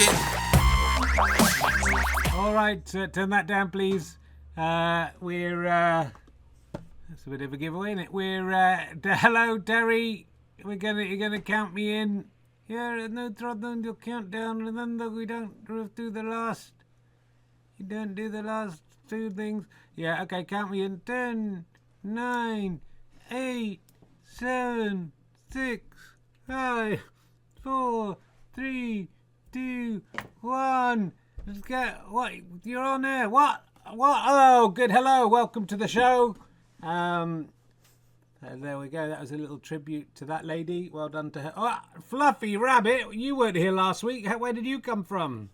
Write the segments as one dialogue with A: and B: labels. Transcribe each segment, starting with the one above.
A: talking.
B: All right, turn that down, please. That's a bit of a giveaway, isn't it? Hello, Derry. You're gonna count me in. Yeah, no trouble. You'll count down. Remember, we don't do the last. You don't do the last two things. Yeah, okay. Count me in. 10, 9, 8, 7, 6, 5, 4, 3, 2, 1. Let's go. What? You're on there. What? Oh, good. Hello. Welcome to the show. There we go. That was a little tribute to that lady. Well done to her. Oh, Fluffy Rabbit. You weren't here last week. Where did you come from?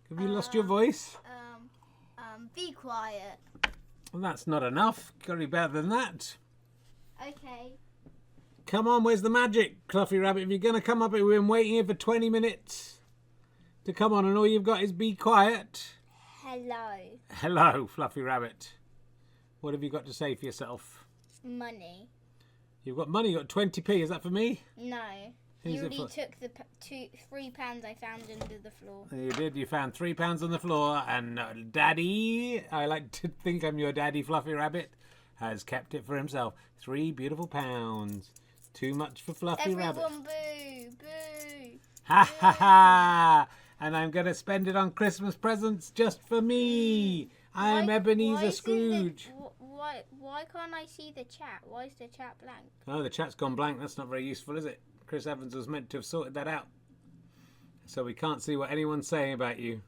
B: Have you lost your voice?
C: Be quiet.
B: Well, that's not enough. Got to be better than that.
C: Okay.
B: Come on, where's the magic, Fluffy Rabbit? If you're going to come up, we've been waiting here for 20 minutes to come on, and all you've got is be quiet.
C: Hello.
B: Hello, Fluffy Rabbit. What have you got to say for yourself?
C: Money.
B: You've got money, you've got 20p. Is that for me?
C: No.
B: Who's
C: You
B: it
C: already
B: for?
C: took the £3 I found under the floor.
B: You did. You found £3 on the floor, and Daddy, I like to think I'm your daddy, Fluffy Rabbit, has kept it for himself. 3 beautiful pounds. Too much for Fluffy Rabbit.
C: Everyone boo! Boo!
B: Ha ha ha! And I'm going to spend it on Christmas presents just for me. I'm Ebenezer Scrooge.
C: Why can't I see the chat? Why is the chat blank?
B: Oh, the chat's gone blank. That's not very useful, is it? Chris Evans was meant to have sorted that out. So we can't see what anyone's saying about you.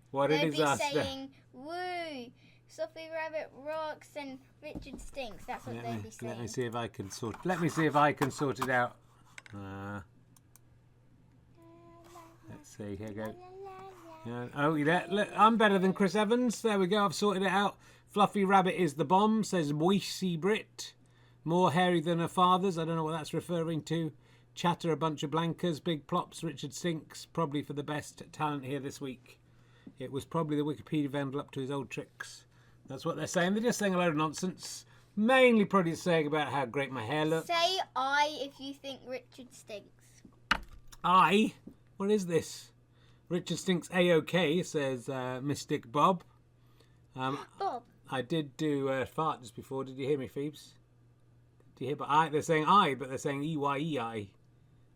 B: What
C: They'd
B: it is
C: be
B: us.
C: saying, woo! Fluffy Rabbit rocks and Richard stinks. That's what they'd be saying.
B: Let me see if I can sort it out. Let's see. Here we go. Oh, yeah. Look, I'm better than Chris Evans. There we go. I've sorted it out. Fluffy Rabbit is the bomb, says Moisey Brit. More hairy than her father's. I don't know what that's referring to. Chatter a bunch of blankers. Big plops. Richard Stinks. Probably for the best talent here this week. It was probably the Wikipedia vandal up to his old tricks. That's what they're saying. They're just saying a load of nonsense. Mainly probably saying about how great my hair looks.
C: Say I if you think Richard stinks.
B: I? What is this? Richard Stinks A-OK, says Mystic Bob.
C: Bob.
B: I did do a fart just before. Did you hear me, Phoebes? Did you hear? But I. They're saying I, but they're saying E-Y-E-I.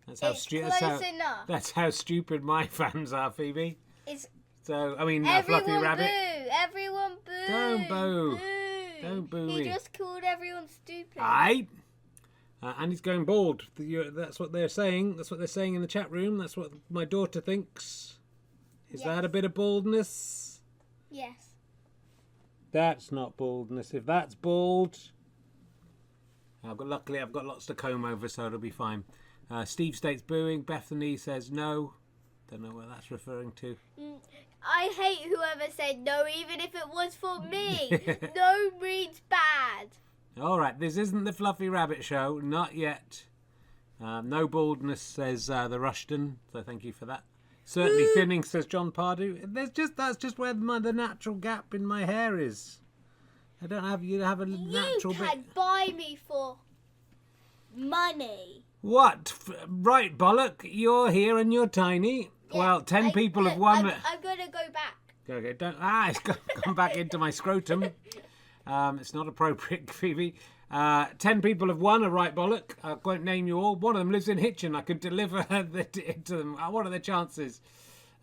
B: That's how stupid.
C: enough.
B: That's how stupid my fans are, Phoebe. So I mean,
C: everyone
B: Fluffy Rabbit.
C: Boo! Everyone boo!
B: Don't boo!
C: Boo!
B: Don't boo
C: He
B: me.
C: just called everyone stupid.
B: Aye. And he's going bald. That's what they're saying. That's what they're saying in the chat room. That's what my daughter thinks. Is that a bit of baldness?
C: Yes.
B: That's not baldness. If that's bald, luckily I've got lots to comb over, so it'll be fine. Steve states booing. Bethany says no. Don't know what that's referring to.
C: I hate whoever said no, even if it was for me. No means bad.
B: All right, this isn't the Fluffy Rabbit show, not yet. No baldness, says the Rushton. So thank you for that. Certainly thinning, says John Pardew. That's just where the natural gap in my hair is. I don't have a natural bit.
C: You can buy me for money.
B: What? Right, bollock. You're here and you're tiny.
C: Yeah,
B: well, 10 people have won.
C: I'm gonna go back.
B: Okay, don't. It's gone back into my scrotum. It's not appropriate, Phoebe. 10 people have won a right bollock. I won't name you all. One of them lives in Hitchin. I could deliver it to them. What are the chances?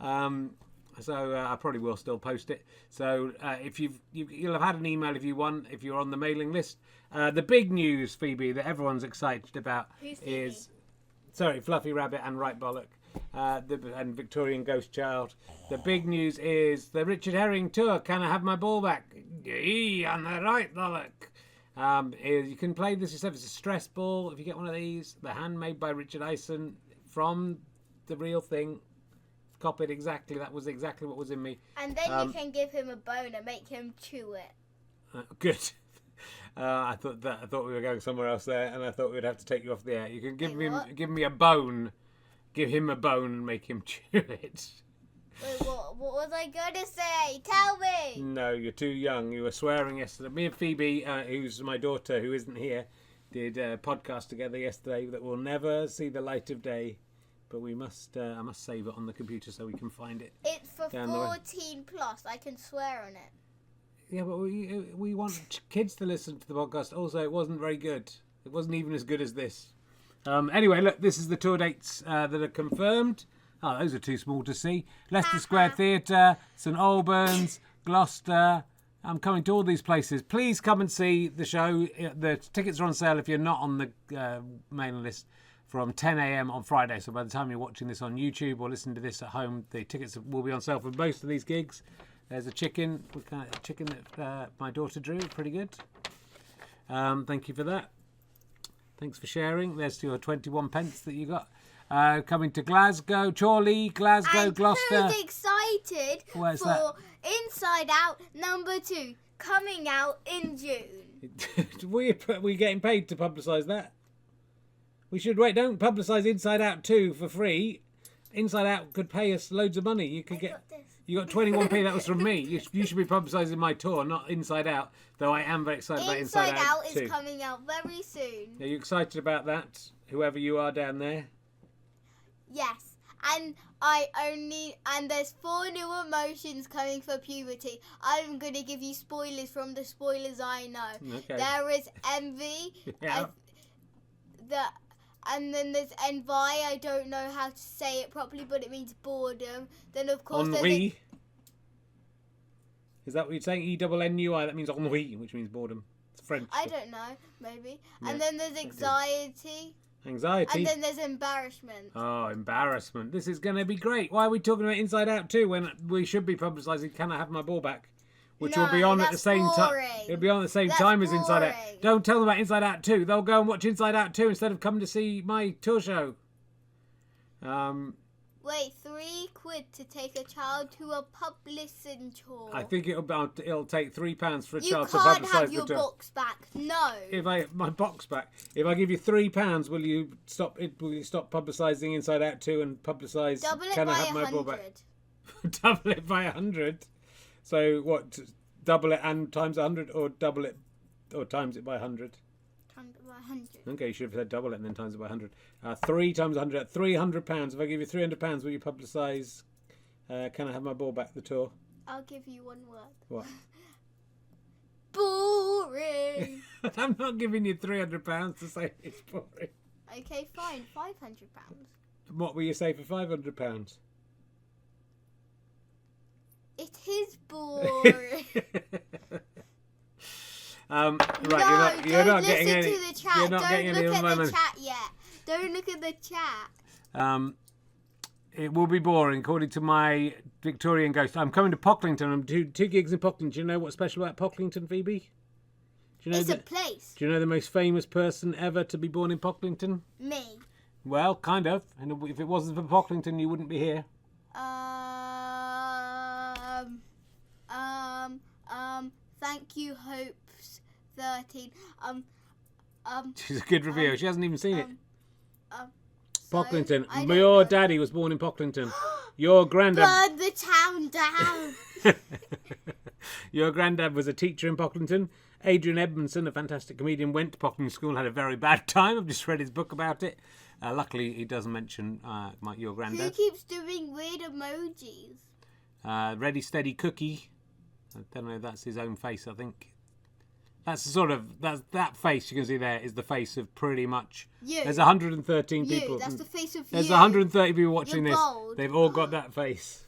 B: So I probably will still post it. So if you'll have had an email if you won, if you're on the mailing list. The big news, Phoebe, that everyone's excited about is Fluffy Rabbit and Right Bollock. And Victorian Ghost Child. The big news is the Richard Herring tour. Can I have my ball back? On the right bollock. You can play this yourself. It's a stress ball. If you get one of these, the handmade by Richard Eisen from the real thing. Copied exactly. That was exactly what was in me.
C: And then you can give him a bone and make him chew it.
B: Good. I thought we were going somewhere else there, and I thought we'd have to take you off the air. You can give me a bone. Give him a bone and make him chew it.
C: Wait, what was I going to say? Tell me!
B: No, you're too young. You were swearing yesterday. Me and Phoebe, who's my daughter, who isn't here, did a podcast together yesterday that will never see the light of day but we must. I must save it on the computer so we can find it.
C: It's for
B: Down the way.
C: 14 plus. I can swear on it.
B: Yeah, but we want kids to listen to the podcast. Also, it wasn't very good. It wasn't even as good as this. Anyway, look, this is the tour dates that are confirmed. Oh, those are too small to see. Leicester Square Theatre, St Albans, Gloucester. I'm coming to all these places. Please come and see the show. The tickets are on sale if you're not on the mailing list from 10 a.m. on Friday. So by the time you're watching this on YouTube or listening to this at home, the tickets will be on sale for most of these gigs. There's a chicken that my daughter drew. Pretty good. Thank you for that. Thanks for sharing. There's your 21 pence that you got. Coming to Glasgow, Chorley, Glasgow, Gloucester.
C: Who's excited
B: Where's
C: for
B: that?
C: Inside Out #2 coming out in June?
B: We're getting paid to publicise that. We should wait. Don't publicise Inside Out 2 for free. Inside Out could pay us loads of money. You could get. You got 21p. That was from me. You should be publicising my tour, not Inside Out. Though I am very excited about Inside Out 2.
C: Is coming out very soon.
B: Are you excited about that? Whoever you are down there.
C: Yes, and there's 4 new emotions coming for puberty. I'm gonna give you spoilers from the spoilers I know.
B: Okay.
C: There is envy.
B: Yeah.
C: And then there's envy. I don't know how to say it properly, but it means boredom. Then of course
B: Ennui. Is that what you're saying? E-double-N-U-I. That means ennui, which means boredom. It's French.
C: I don't know, maybe.
B: Yeah,
C: And then there's anxiety.
B: Anxiety.
C: And then there's embarrassment.
B: Oh, embarrassment. This is going to be great. Why are we talking about Inside Out 2 when we should be publicising Can I Have My Ball Back? Which will be on at the same time. It'll be on at the same time as Inside Out. Don't tell them about Inside Out 2. They'll go and watch Inside Out 2 instead of coming to see my tour show.
C: Wait, £3 to take a child to a publishing tour.
B: I think it'll take £3 for a child to
C: You
B: publicise
C: can't have
B: the
C: your
B: tour.
C: box back. No.
B: My box back. If I give you £3, will you stop publicising Inside Out 2 and publicise Can I Have My Ball Back? Double it by 100. So what? Double it and times 100, or double it or times it by 100?
C: Times it by 100.
B: Okay, you should have said double it and then times it by 100. 3 times 100, £300. If I give you £300, will you publicise Can I Have My Ball Back, the tour?
C: I'll give you one word.
B: What?
C: Boring.
B: I'm not giving you £300 to say it's boring.
C: Okay, fine. £500.
B: What will you say for £500?
C: It is boring.
B: Right, you're not getting any.
C: To the chat.
B: You're not
C: Don't
B: getting any
C: look
B: of my
C: at the
B: money.
C: chat yet. Don't look at the chat.
B: It will be boring, according to my Victorian Ghost. I'm coming to Pocklington. I'm doing 2 gigs in Pocklington. Do you know what's special about Pocklington, Phoebe? Do you know
C: It's a place.
B: Do you know the most famous person ever to be born in Pocklington?
C: Me.
B: Well, kind of. And if it wasn't for Pocklington, you wouldn't be here.
C: Thank you, Hopes 13.
B: She's a good reviewer. She hasn't even seen it. Pocklington.
C: I don't
B: Your
C: know.
B: daddy was born in Pocklington. Your granddad.
C: Burn the town down.
B: Your granddad was a teacher in Pocklington. Adrian Edmondson, a fantastic comedian, went to Pocklington School and had a very bad time. I've just read his book about it. Luckily, he doesn't mention your
C: Who
B: granddad.
C: keeps doing weird emojis?
B: Ready, steady, cookie. I don't know if that's his own face, I think. That's that face you can see there is the face of pretty much.
C: You.
B: There's 113 people.
C: You. That's the face of
B: There's
C: you.
B: 130 people watching
C: You're
B: this.
C: bold.
B: They've all got that face.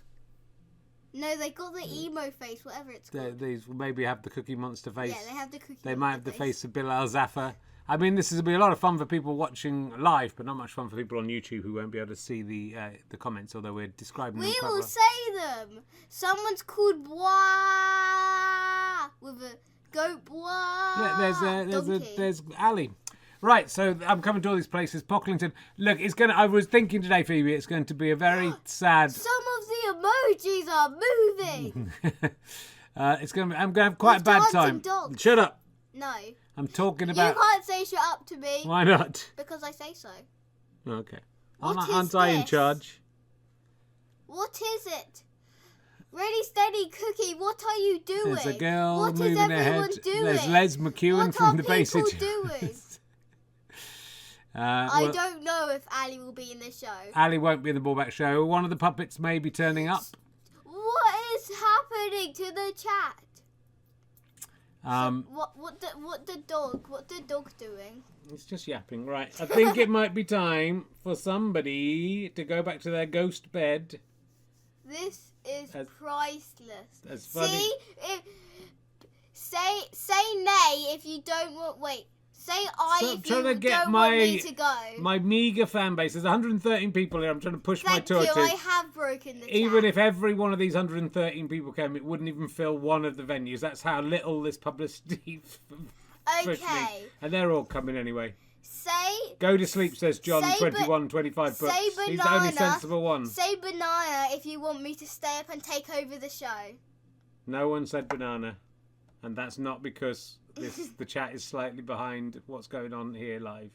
C: No, they got the emo face, whatever it's called.
B: These maybe have the Cookie Monster face.
C: Yeah, they have the cookie.
B: They might have the face of Bilal Zafar. I mean, this will be a lot of fun for people watching live, but not much fun for people on YouTube who won't be able to see the comments, although we're describing them
C: We
B: quite
C: will
B: well.
C: say them. Someone's called Bois with a goat Bois.
B: Yeah, there's Ali. Right, so I'm coming to all these places. Pocklington. Look, I was thinking today, Phoebe, it's going to be a very sad.
C: Some of the emojis are moving.
B: I'm going to have quite a bad
C: There's
B: time.
C: dancing dogs.
B: Shut up.
C: No.
B: I'm talking about.
C: You can't say shut up to me.
B: Why not?
C: Because I say so.
B: Okay.
C: What
B: Aren't
C: is
B: I in
C: this?
B: charge?
C: What is it? Ready, steady, cookie. What are you doing?
B: There's a girl
C: What is
B: moving
C: everyone
B: ahead.
C: doing?
B: There's Les McEwen
C: What
B: from
C: are
B: the Basic.
C: people doing? I don't know if Ali will be in the show.
B: Ali won't be in the Ballback show. One of the puppets may be turning up.
C: What is happening to the chat? What the dog doing?
B: It's just yapping, right? I think it might be time for somebody to go back to their ghost bed.
C: This is priceless.
B: That's funny.
C: See, say nay if you don't want. Wait, say I if you don't want me to go.
B: My meager fan base. There's 113 people here. I'm trying to push my tour to.
C: I have broken the chat.
B: Even if every one of these 113 people came, it wouldn't even fill one of the venues. That's how little this publicity.
C: Okay.
B: And they're all coming anyway.
C: Say.
B: Go to sleep, says John. 21, 25 bucks.
C: Say banana.
B: He's the only sensible one.
C: Say banana if you want me to stay up and take over the show.
B: No one said banana. And that's not because the chat is slightly behind what's going on here live.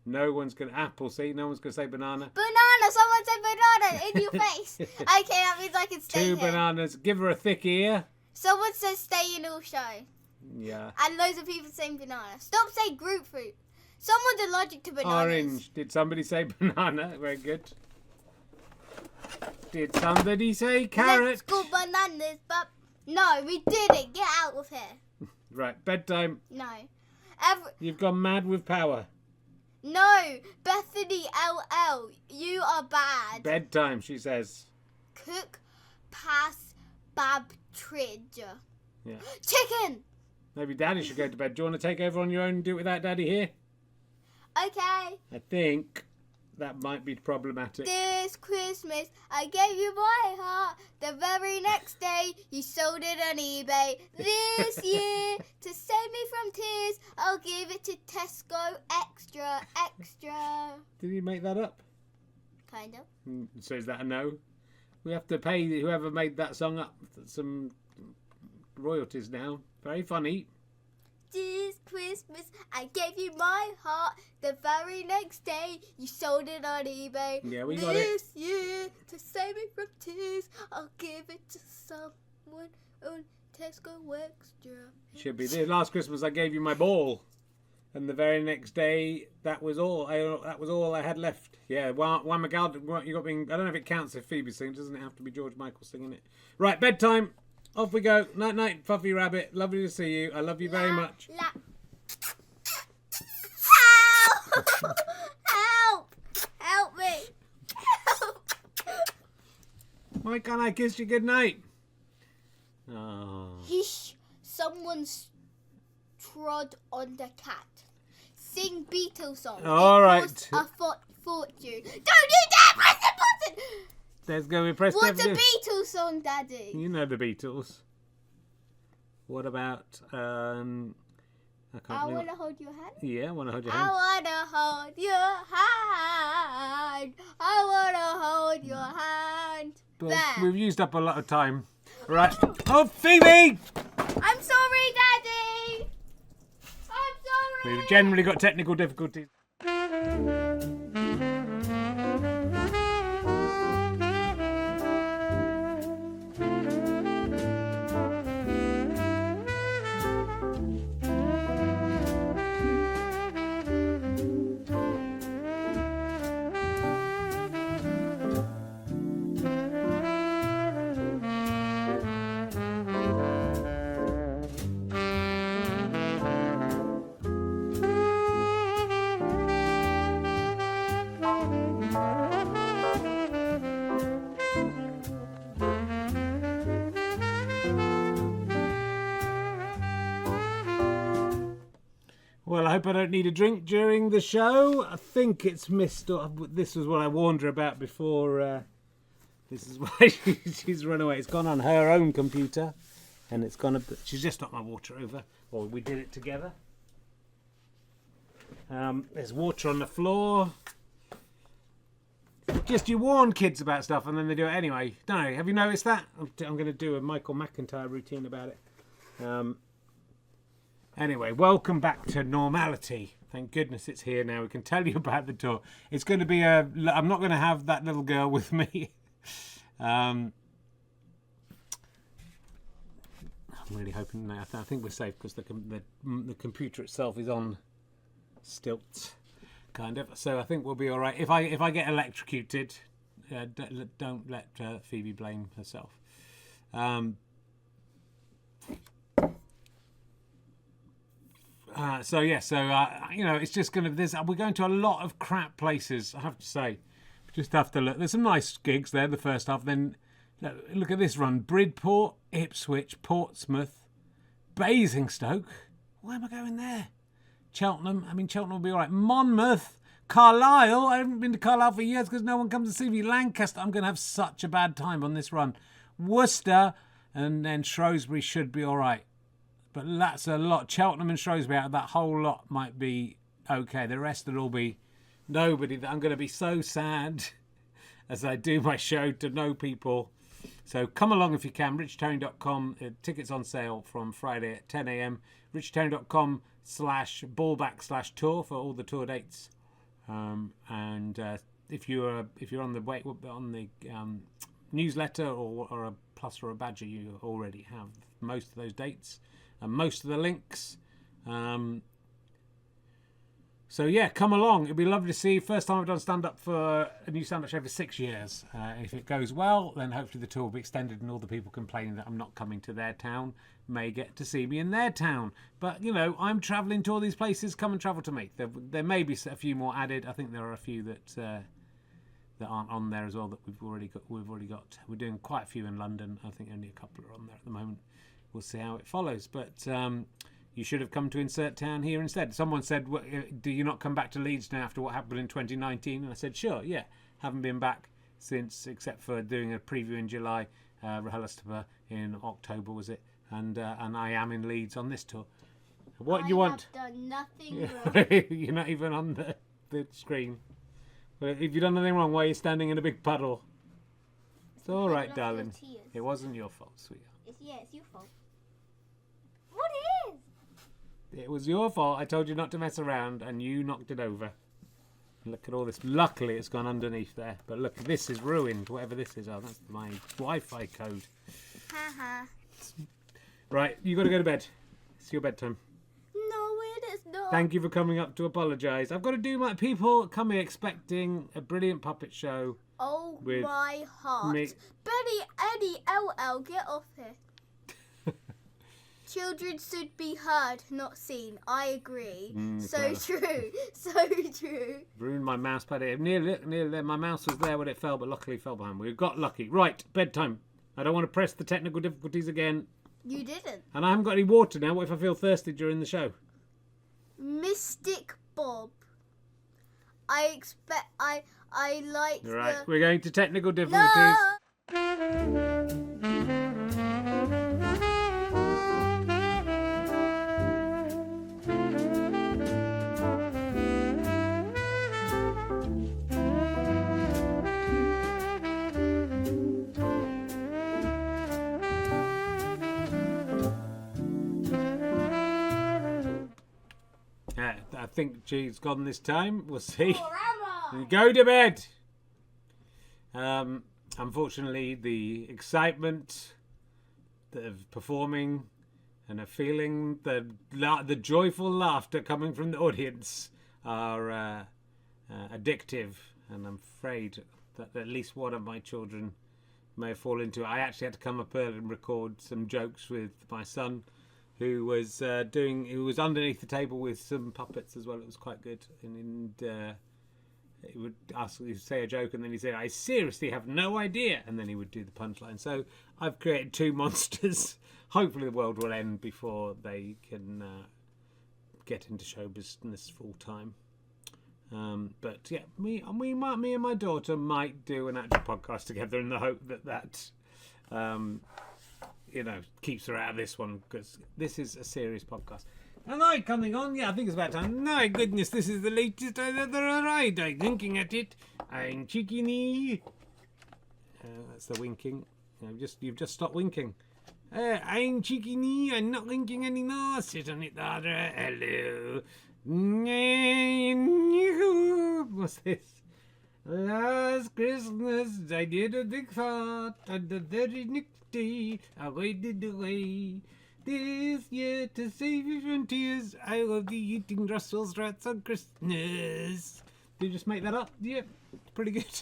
B: No one's going to... Apple, see? No one's going to say banana.
C: Banana! Someone said banana in your face. Okay, that means I can stay here.
B: 2 bananas. Give her a thick ear.
C: Someone says stay in all show.
B: Yeah.
C: And loads of people saying banana. Stop saying grapefruit. Someone's allergic to bananas.
B: Orange. Did somebody say banana? Very good. Did somebody say carrot?
C: Let's go bananas, but... No, we didn't. Get out of here.
B: Right, bedtime.
C: No.
B: You've gone mad with power.
C: No, Bethany LL, you are bad.
B: Bedtime, she says.
C: Cook, pass, bab, tridge.
B: Yeah.
C: Chicken!
B: Maybe Daddy should go to bed. Do you want to take over on your own and do it without Daddy here?
C: Okay.
B: I think that might be problematic.
C: This Christmas, I gave you my heart. The very next day, you sold it on eBay. This year, to save me from tears, I'll give it to Tesco extra.
B: Did you make that up?
C: Kind of.
B: So is that a no? We have to pay whoever made that song up some royalties now. Very funny.
C: This Christmas, I gave you my heart. The very next day, you sold it on eBay.
B: Yeah, we got it.
C: This year, to save me from tears, I'll give it to someone on Tesco Extra.
B: Should be. The last Christmas, I gave you my ball, and the very next day, that was all. That was all I had left. Yeah, Juan Miguel, you got being. I don't know if it counts if Phoebe sings. Doesn't it have to be George Michael singing it? Right, bedtime. Off we go. Night, night, Puffy Rabbit. Lovely to see you. I love you very much.
C: Help! Help! Help me! Help!
B: Why can't I kiss you goodnight? Oh.
C: Someone's trod on the cat. Sing Beatles song.
B: All right.
C: A fortune. Don't you dare press the button!
B: Let's go with press.
C: What's a Beatles song, Daddy?
B: You know the Beatles. What about
C: I want to hold your hand.
B: Yeah, I want to hold your hand.
C: I want to hold your hand. I want to hold your hand.
B: But we've used up a lot of time. Right. Oh, Phoebe!
C: I'm sorry, Daddy. I'm sorry.
B: We've generally got technical difficulties. Well, I hope I don't need a drink during the show. I think it's missed. This was what I warned her about before. This is why she's run away. It's gone on her own computer, and it's gone. She's just knocked my water over. Or we did it together. There's water on the floor. Just you warn kids about stuff, and then they do it anyway. Don't know. Have you noticed that? I'm going to do a Michael McIntyre routine about it. Anyway, welcome back to normality. Thank goodness it's here now. We can tell you about the tour. It's going to be I'm not going to have that little girl with me. I'm really hoping. No, I think we're safe because the computer itself is on stilts. kind of. So I think we'll be all right. If I get electrocuted, don't let Phoebe blame herself. It's just going to. We're going to a lot of crap places, I have to say. Just have to look. There's some nice gigs there, the first half. Then look at this run: Bridport, Ipswich, Portsmouth, Basingstoke. Why am I going there? Cheltenham. Cheltenham will be all right. Monmouth, Carlisle. I haven't been to Carlisle for years because no one comes to see me. Lancaster. I'm going to have such a bad time on this run. Worcester, and then Shrewsbury should be all right. But that's a lot. Cheltenham and Shrewsbury, out of that whole lot, might be okay. The rest will all be nobody. I'm going to be so sad as I do my show to no people. So come along if you can. richardherring.com. Tickets on sale from Friday at 10 a.m. richardherring.com/ballback/tour for all the tour dates. If you're on the newsletter or a plus or a badger, you already have most of those dates and most of the links. So yeah, come along. It'd be lovely to see you. First time I've done stand-up for a new stand-up show for 6 years. If it goes well, then hopefully the tour will be extended and all the people complaining that I'm not coming to their town may get to see me in their town. But, I'm travelling to all these places. Come and travel to me. There may be a few more added. I think there are a few that aren't on there as well that we've already got. We're doing quite a few in London. I think only a couple are on there at the moment. We'll see how it follows. But you should have come to Insert Town here instead. Someone said, do you not come back to Leeds now after what happened in 2019? And I said, sure, yeah. Haven't been back since, except for doing a preview in July, Rahulastapa in October, was it? And I am in Leeds on this tour. What do you want?
C: I have done nothing wrong.
B: You're not even on the screen. Well, if you've done nothing wrong, why are you standing in a big puddle? It's all right, darling. It wasn't your fault, sweetheart.
C: It's your fault. What is?
B: It was your fault. I told you not to mess around, and you knocked it over. Look at all this. Luckily, it's gone underneath there. But look, this is ruined. Whatever this is. Oh, that's my Wi-Fi code.
C: Haha.
B: Right, you got to go to bed. It's your bedtime.
C: No, it is not.
B: Thank you for coming up to apologise. I've got to do my... People come here expecting a brilliant puppet show.
C: Oh, my heart. Benny, Eddie, LL, get off here. Children should be heard, not seen. I agree. So true. So true.
B: Ruined my mouse pad here. Nearly there. My mouse was there when it fell, but luckily it fell behind. We got lucky. Right, bedtime. I don't want to press the technical difficulties again.
C: You didn't.
B: And I haven't got any water now. What if I feel thirsty during the show?
C: Mystic Bob. I like
B: Right, we're going to technical difficulties.
C: No!
B: I think she's gone this time. We'll see. Go to bed. Unfortunately, the excitement of performing and of feeling the joyful laughter coming from the audience are addictive, and I'm afraid that at least one of my children may fall into it. I actually had to come up early and record some jokes with my son, who was underneath the table with some puppets as well. It was quite good, and he would say a joke, and then he'd say, "I seriously have no idea," and then he would do the punchline. So I've created two monsters. Hopefully the world will end before they can get into show business full time. But yeah, me and my daughter might do an actual podcast together in the hope that keeps her out of this one, because this is a serious podcast. Am I coming on? Yeah, I think it's about time. My goodness, this is the latest I've ever arrived. I'm thinking at it. I'm chickeny. That's the winking. You've just stopped winking. I'm chickeny. I'm not winking anymore. Sit on it, daughter. Hello. What's this? Last Christmas I did a big fart on the very next day. I waited away This year, to save you from tears, I will be eating Brussels sprouts on Christmas. Did you just make that up? Yeah, pretty good.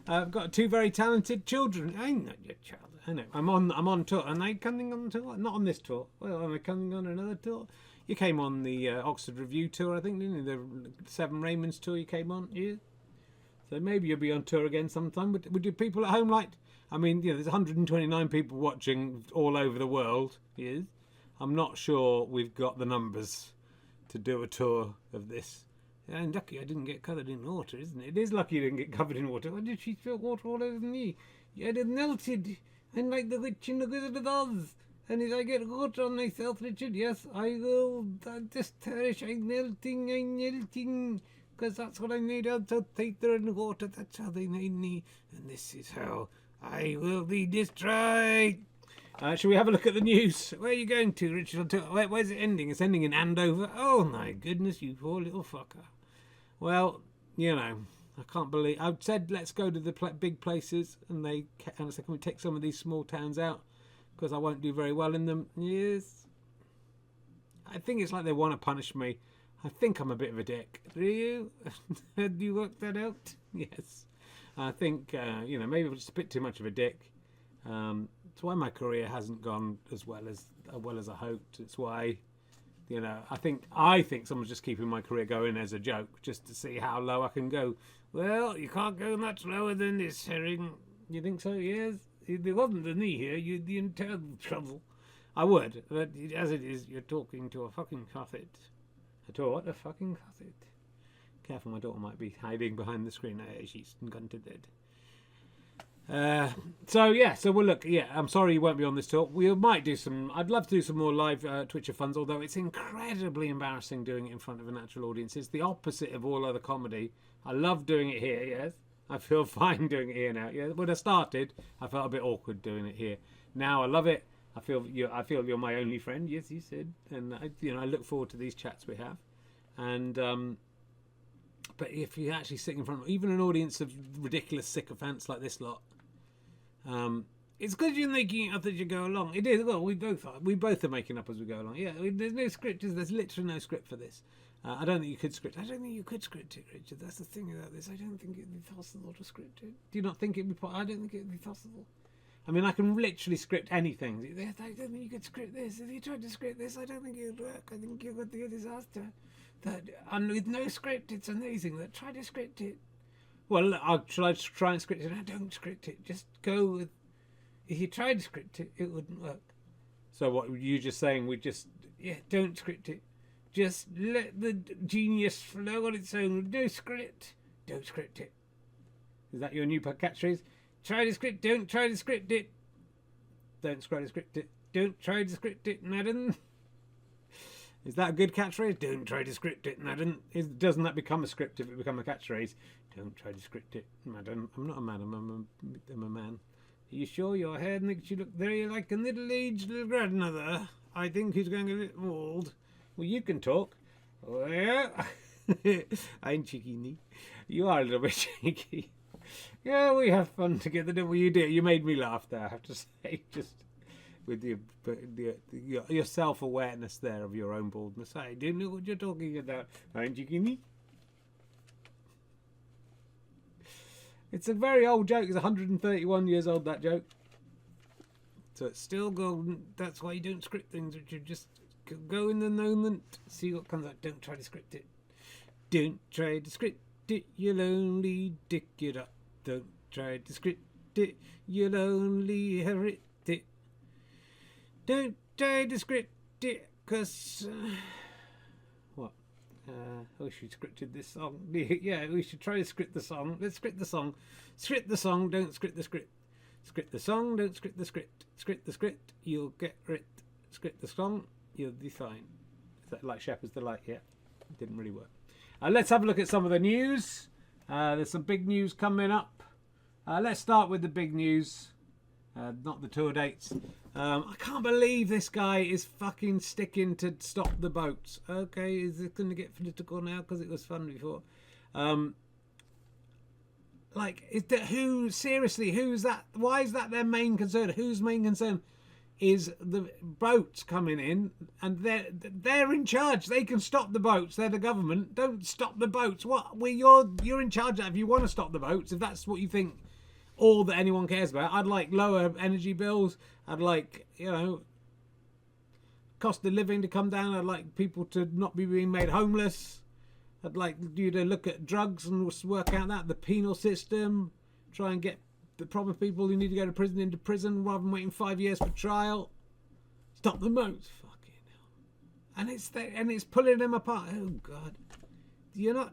B: I've got 2 very talented children. I'm not your child. I know. I'm on tour. Am I coming on tour? Not on this tour. Well, am I coming on another tour? You came on the Oxford Review tour, I think, didn't you? The Seven Raymonds tour you came on. Yeah. So maybe you'll be on tour again sometime. Would you people at home like? I mean, there's 129 people watching all over the world. Yes. I'm not sure we've got the numbers to do a tour of this. And lucky I didn't get covered in water, isn't it? It is lucky you didn't get covered in water. Why did she spill water all over me? Yet it melted. I'm like the witch in the Wizard of Oz. And if I get water on myself, Richard, yes, I will just perish. I'm melting. Because that's what I made out of paper and water. That's how they made me. And this is how I will be destroyed. Shall we have a look at the news? Where are you going to, Richard? Where's it ending? It's ending in Andover. Oh, my goodness, you poor little fucker. Well, I can't believe... I said let's go to the big places, and I said, can we take some of these small towns out? Because I won't do very well in them. Yes. I think it's like they want to punish me. I think I'm a bit of a dick. Do you? Have you worked that out? Yes. I think, maybe I'm just a bit too much of a dick. It's why my career hasn't gone as well as I hoped. It's why, I think someone's just keeping my career going as a joke, just to see how low I can go. Well, you can't go much lower than this, herring. You think so? Yes. If there wasn't the knee here, you'd be in terrible trouble. I would, but as it is, you're talking to a fucking cutlet. A fucking cutlet. Careful, my daughter might be hiding behind the screen. She's gone to bed. So we'll look. Yeah, I'm sorry you won't be on this talk. We might do some. I'd love to do some more live Twitch-a-thons, although it's incredibly embarrassing doing it in front of a natural audience. It's the opposite of all other comedy. I love doing it here. Yes, I feel fine doing it here now. Yeah, when I started, I felt a bit awkward doing it here. Now I love it. I feel you're my only friend. Yes, you said, and I look forward to these chats we have, and. But if you actually sit in front of even an audience of ridiculous sycophants like this lot, it's because you're making it up as you go along. It is. Well, we both are. We both are making up as we go along. Yeah, there's no script. There's literally no script for this. I don't think you could script. I don't think you could script it, Richard. That's the thing about this. I don't think it'd be possible to script it. Do you not think it'd be possible? I don't think it'd be possible. I mean, I can literally script anything. I don't think you could script this. If you tried to script this, I don't think it would work. I think you would be a disaster. And with no script, it's amazing. Try to script it. Well, shall I try and script it? No, don't script it. Just go with... If you tried to script it, it wouldn't work. So what, you just saying don't script it. Just let the genius flow on its own. No script. Don't script it. Is that your new catchphrase? Try to script, don't try to script it. Don't try to script it. Don't try to script it, madam. Is that a good catchphrase? Don't try to script it, madam. Doesn't that become a script if it becomes a catchphrase? Don't try to script it, madam. I'm not a madam, I'm a man. Are you sure your hair makes you look very like a middle-aged little grandmother? I think he's going a bit old. Well, you can talk. Well, I'm cheeky. You are a little bit cheeky. Yeah, we have fun together, don't we? You do. You made me laugh there, I have to say. Just with your self-awareness there of your own baldness. I don't know what you're talking about. Aren't you, Kimmy? It's a very old joke. It's 131 years old, that joke. So it's still golden. That's why you don't script things, Richard. Just go in the moment, see what comes out. Don't try to script it. Don't try to script it. You'll only dick it up. Don't try to script it. You'll only inherit it. Don't try to script it, because... what? I wish we scripted this song. Yeah, we should try to script the song. Let's script the song. Script the song, don't script the script. Script the song, don't script the script. Script the script, you'll get it. Script the song, you'll be fine. Is that like Shepherd's Delight? Yeah, it didn't really work. Let's have a look at some of the news. There's some big news coming up. Let's start with the big news. Not the tour dates. I can't believe this guy is fucking sticking to stop the boats. Okay, is it going to get political now? Because it was fun before. Seriously, who's that? Why is that their main concern? Whose main concern? is the boats coming in, and they're in charge. They can stop the boats. They're the government. Don't stop the boats. What? You're in charge of that. If you want to stop the boats, if that's what you think, all that anyone cares about. I'd like lower energy bills. I'd like, cost of living to come down. I'd like people to not be being made homeless. I'd like you to look at drugs and work out the penal system. Try and get the proper people who need to go to prison into prison rather than waiting 5 years for trial. Stop the boats. Fucking hell. And it's pulling them apart. Oh, God. You're not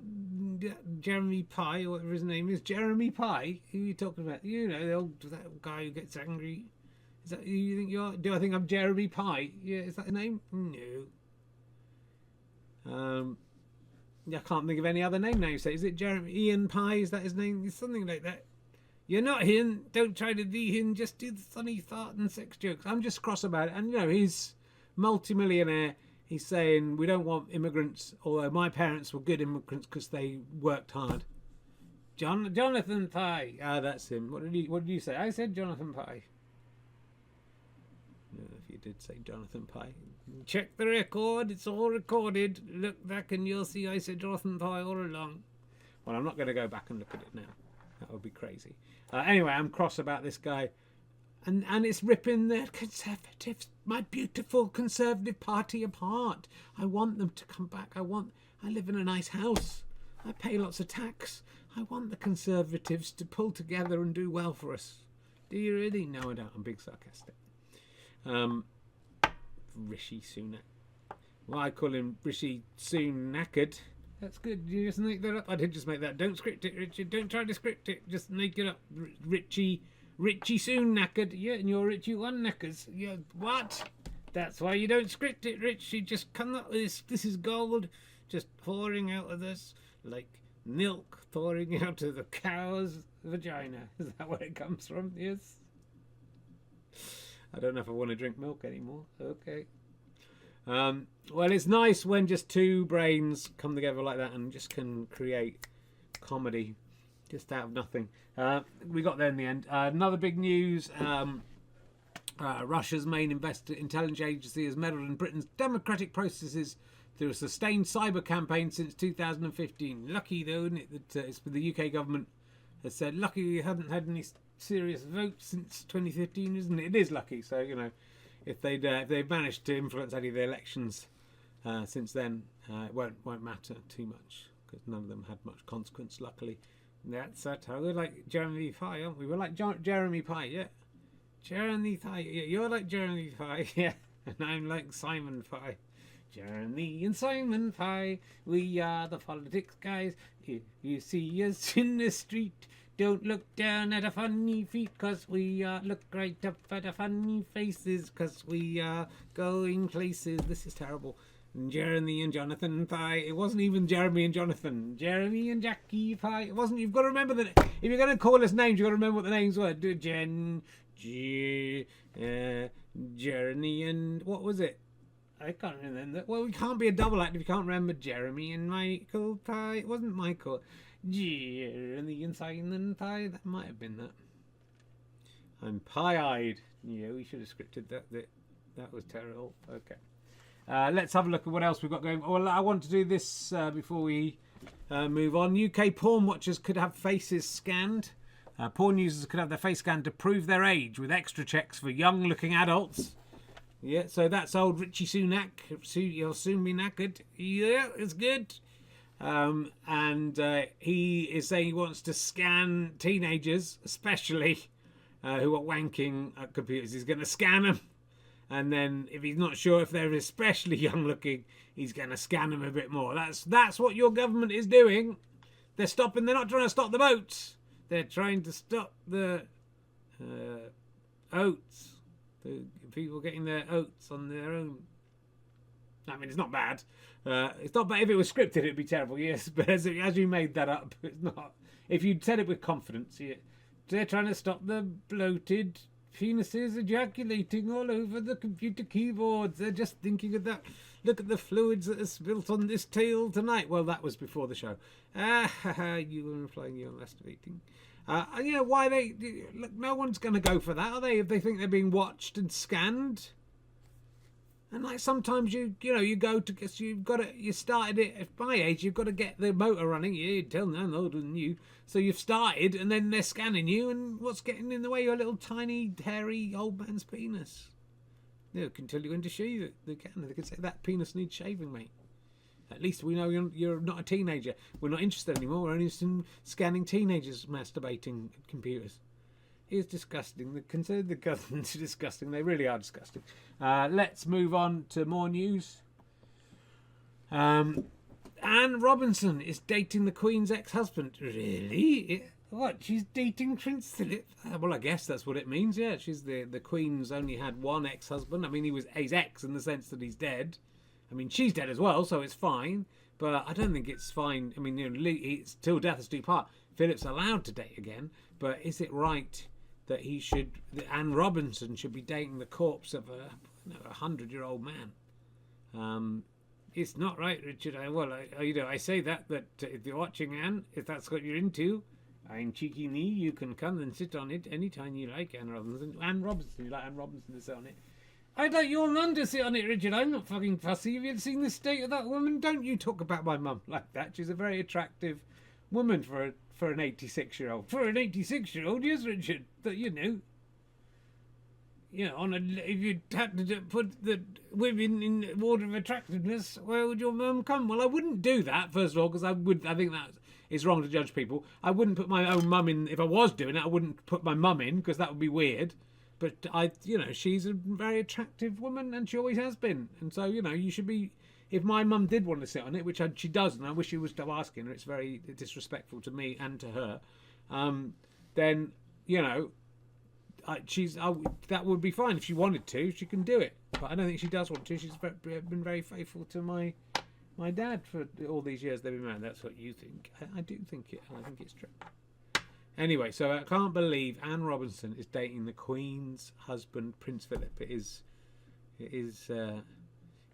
B: Jeremy Pye, or whatever his name is. Jeremy Pye? Who are you talking about? The old that guy who gets angry. Is that who you think you are? Do I think I'm Jeremy Pye? Yeah, is that his name? No. I can't think of any other name now. You say, is it Jeremy Ian Pye? Is that his name? It's something like that. You're not him. Don't try to be him. Just do the funny fart and sex jokes. I'm just cross about it. And, he's multi-millionaire. He's saying we don't want immigrants, although my parents were good immigrants because they worked hard. Jonathan Pye. Ah, that's him. What did you say? I said Jonathan Pye. If you did say Jonathan Pye. Check the record. It's all recorded. Look back and you'll see I said Jonathan Pye all along. Well, I'm not going to go back and look at it now. That would be crazy. Anyway, I'm cross about this guy. And it's ripping the Conservatives, my beautiful Conservative Party, apart. I want them to come back. I live in a nice house. I pay lots of tax. I want the Conservatives to pull together and do well for us. Do you really? No, I don't. I'm being sarcastic. Rishi Sunak. Well, I call him Rishi Sunaked. That's good. You just make that up. I did just make that. Don't script it, Richard. Don't try to script it. Just make it up. Richie Sunak. Yeah, and you're Richie One Knackers. Yeah, what? That's why you don't script it, Richie. Just come up with this. This is gold. Just pouring out of this like milk pouring out of the cow's vagina. Is that where it comes from? Yes. I don't know if I want to drink milk anymore. Okay. Well, it's nice when just two brains come together like that and just can create comedy just out of nothing. We got there in the end. Another big news. Russia's main intelligence agency has meddled in Britain's democratic processes through a sustained cyber campaign since 2015. Lucky, though, isn't it, that it's the UK government has said, lucky we haven't had any serious votes since 2015, isn't it? It is lucky. So, if they've managed to influence any of the elections since then, it won't matter too much because none of them had much consequence, luckily. That's how we're like Jeremy Pye, aren't we? We're like Jeremy Pye, yeah. Jeremy Pye, yeah. You're like Jeremy Pye, yeah. And I'm like Simon Pye. Jeremy and Simon Pye, we are the politics guys. If you see us in the street, don't look down at our funny feet, cause we look right up at our funny faces, cause we are going places. This is terrible. And Jeremy and Jonathan Pye. It wasn't even Jeremy and Jonathan. Jeremy and Jackie Pye. It wasn't. You've got to remember that. If you're going to call us names, you've got to remember what the names were. Jeremy and what was it? I can't remember. Well, we can't be a double act if you can't remember Jeremy and Michael Pye. It wasn't Michael. Jeremy and Simon Pye. That might have been that. I'm pie-eyed. Yeah, we should have scripted that. That was terrible. Okay. Let's have a look at what else we've got going. Well, I want to do this before we move on. UK porn watchers could have faces scanned. Porn users could have their face scanned to prove their age with extra checks for young-looking adults. Yeah, so that's old Richie Sunak. You'll soon be knackered. Yeah, it's good. And he is saying he wants to scan teenagers, especially who are wanking at computers. He's going to scan them. And then if he's not sure if they're especially young looking, he's going to scan them a bit more. That's what your government is doing. They're not trying to stop the boats. They're trying to stop the oats. The people getting their oats on their own. I mean, it's not bad. It's not bad. If it was scripted, it'd be terrible, yes. But as you made that up, it's not. If you'd said it with confidence, they're trying to stop the bloated penises ejaculating all over the computer keyboards. They're just thinking of that Look at the fluids that are spilt on this table tonight. Well, that was before the show. You were implying you're masturbating. Why they... Look, no one's going to go for that, are they? If they think they're being watched and scanned. And like sometimes you go to... You started it at my age, you've got to get the motor running. You tell them I'm older than you. So you've started and then they're scanning you, and what's getting in the way? Your little tiny, hairy old man's penis. They can tell you when to shave it. They can say that penis needs shaving, mate. At least we know you're not a teenager. We're not interested anymore. We're only interested in scanning teenagers masturbating at computers. It's disgusting. The government's disgusting. They really are disgusting. Let's move on to more news. Anne Robinson is dating the Queen's ex-husband. Really? What? She's dating Prince Philip? Well, I guess that's what it means. Yeah, she's the Queen's only had one ex-husband. I mean, he's ex in the sense that he's dead. I mean, she's dead as well, so it's fine. But I don't think it's fine. I mean, it's till death us do part. Philip's allowed to date again, but is it right that Anne Robinson should be dating the corpse of a 100-year-old man? It's not right, Richard. I say that if you're watching Anne, if that's what you're into, I'm cheeky knee. You can come and sit on it anytime you like, Anne Robinson. You like Anne Robinson to sit on it? I'd like your mum to sit on it, Richard. I'm not fucking fussy. Have you seen the state of that woman? Don't you talk about my mum like that. She's a very attractive woman for an 86-year-old. For an 86-year-old, yes, Richard. That if you had to put the women in order of attractiveness, where would your mum come? Well, I wouldn't do that, first of all, because I think that is wrong to judge people. I wouldn't put my own mum in. If I was doing it, I wouldn't put my mum in, because that would be weird. But she's a very attractive woman, and she always has been. And so, you should be. If my mum did want to sit on it, which she does, and I wish she was still asking her, it's very disrespectful to me and to her. Then that would be fine if she wanted to. She can do it, but I don't think she does want to. She's been very faithful to my dad for all these years they've been married. That's what you think. I do think it, and I think it's true. Anyway, so I can't believe Anne Robinson is dating the Queen's husband, Prince Philip. It is.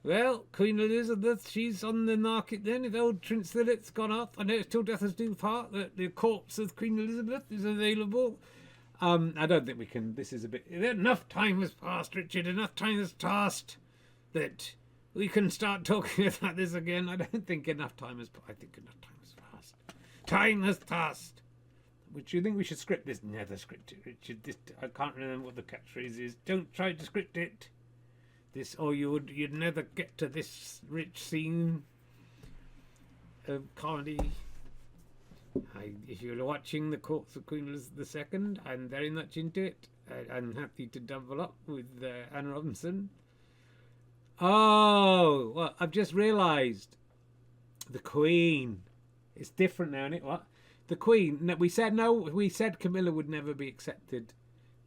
B: Well, Queen Elizabeth, she's on the market then. If old Prince Philip's gone off, I know it's till death us do part. That the corpse of Queen Elizabeth is available. I don't think we can. This is a bit. Enough time has passed, Richard. Enough time has passed that we can start talking about this again. I don't think enough time has. I think enough time has passed. Time has passed. Would you think we should script this? Never script it, Richard. I can't remember what the catchphrase is. Don't try to script it. This, or you'd never get to this rich scene of comedy. If you're watching The Corpse of Queen Elizabeth II, I'm very much into it. I'm happy to double up with Anne Robinson. Oh, well, I've just realised the Queen. It's different now, isn't it? What? The Queen. No, we said Camilla would never be accepted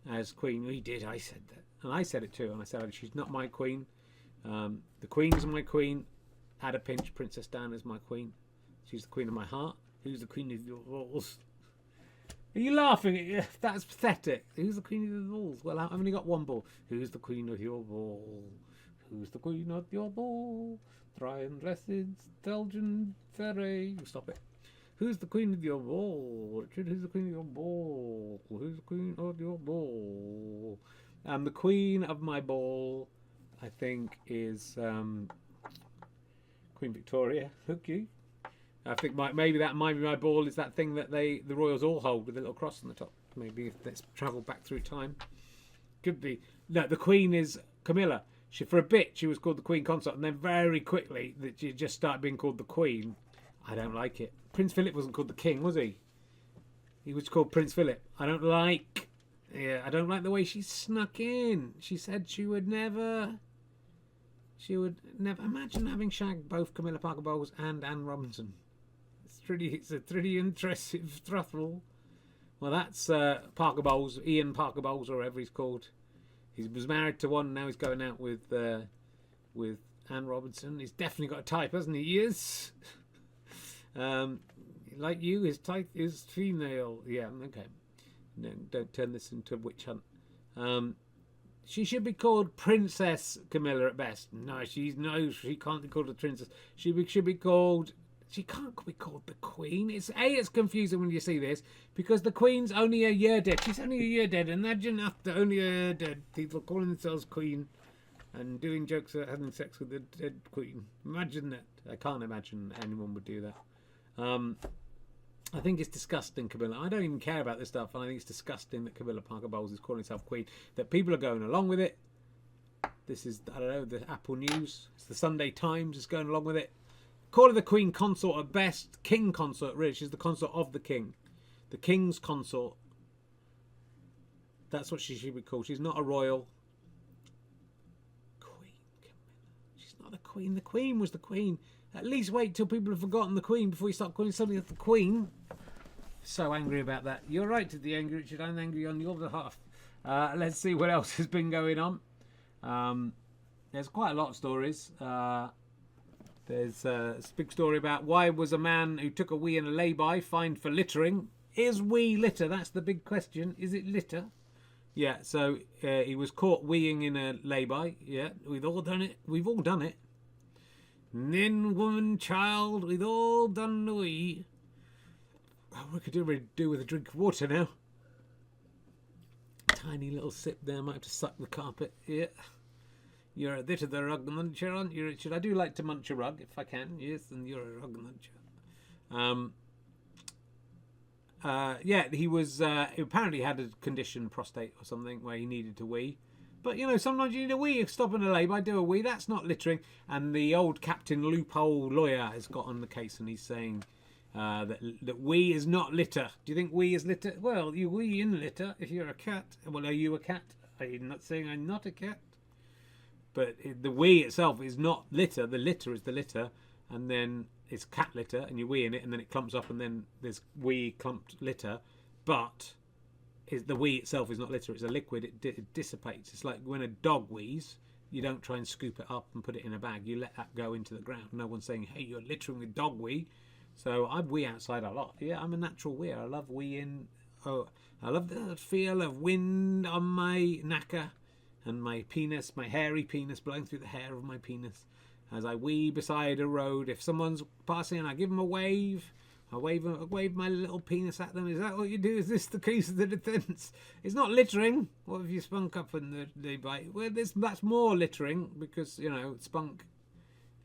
B: as Queen. We did. I said that. And I said it too. And I said, she's not my Queen. The Queen's my Queen. At a pinch, Princess Diana's my Queen. She's the Queen of my heart. Who's the Queen of your balls? Are you laughing? That's pathetic. Who's the Queen of your balls? Well, I've only got one ball. Who's the Queen of your ball? Who's the Queen of your ball? Try and blessed Belgian Ferry. Stop it. Who's the Queen of your ball? Richard, who's the Queen of your ball? Who's the Queen of your ball? The Queen of my ball, I think, is Queen Victoria. Okay. I think maybe that might be my ball. Is that thing that the royals all hold with a little cross on the top? Maybe let's travel back through time. Could be. No, the Queen is Camilla. For a bit she was called the Queen Consort, and then very quickly that she just started being called the Queen. I don't like it. Prince Philip wasn't called the King, was he? He was called Prince Philip. I don't like the way she snuck in. She said she would never imagine having shagged both Camilla Parker Bowles and Anne Robinson. It's a pretty impressive thruple. Well, that's Parker Bowles, Ian Parker Bowles, or whatever he's called. He was married to one, now he's going out with Anne Robinson. He's definitely got a type, hasn't he? He is. Like you, his type is female. Yeah, okay. No, don't turn this into a witch hunt. She should be called Princess Camilla at best. No, she can't be called a princess. She should be called. She can't be called the Queen. It's confusing when you see this because the Queen's only a year dead. She's only a year dead. Imagine after only a year dead, people calling themselves Queen and doing jokes about having sex with the dead Queen. Imagine that. I can't imagine anyone would do that. I think it's disgusting, Camilla. I don't even care about this stuff, and I think it's disgusting that Camilla Parker Bowles is calling herself Queen. That people are going along with it. This is, I don't know, the Apple News. It's the Sunday Times. It's going along with it. Call her the Queen Consort at best. King Consort, really. She's the consort of the King. The King's Consort. That's what she should be called. She's not a royal. Queen Camilla. She's not the Queen. The Queen was the Queen. At least wait till people have forgotten the Queen before you start calling something the Queen. So angry about that. You're right to be angry, Richard. I'm angry on your behalf. Let's see what else has been going on. There's quite a lot of stories. There's a big story about why was a man who took a wee in a lay-by fined for littering. Is wee litter? That's the big question. Is it litter? Yeah, so he was caught weeing in a lay-by. Yeah, we've all done it. We've all done it. Men, woman, child, we've all done the wee. Oh, we could do with a drink of water now. Tiny little sip there. Might have to suck the carpet. Yeah. You're a bit of the rug muncher, aren't you, Richard? I do like to munch a rug, if I can. Yes, and you're a rug muncher. Yeah, he was... he apparently had a condition, prostate or something, where he needed to wee. But, you know, sometimes you need a wee. Stop in a lay-by, do a wee. That's not littering. And the old Captain Loophole lawyer has got on the case, and he's saying that wee is not litter. Do you think wee is litter? Well, you wee in litter if you're a cat. Well, are you a cat? Are you not saying I'm not a cat? But the wee itself is not litter. The litter is the litter. And then it's cat litter, and you wee in it, and then it clumps up, and then there's wee clumped litter. But the wee itself is not litter. It's a liquid. It dissipates. It's like when a dog wees, you don't try and scoop it up and put it in a bag. You let that go into the ground. No one's saying, hey, you're littering with dog wee. So I wee outside a lot. Yeah, I'm a natural weeer. I love weeing. Oh, I love the feel of wind on my knacker. And my penis, my hairy penis, blowing through the hair of my penis as I wee beside a road. If someone's passing, I give them a wave. I wave my little penis at them. Is that what you do? Is this the case of the defence? It's not littering. What if you spunk up in the bite? Well, that's more littering because, you know, spunk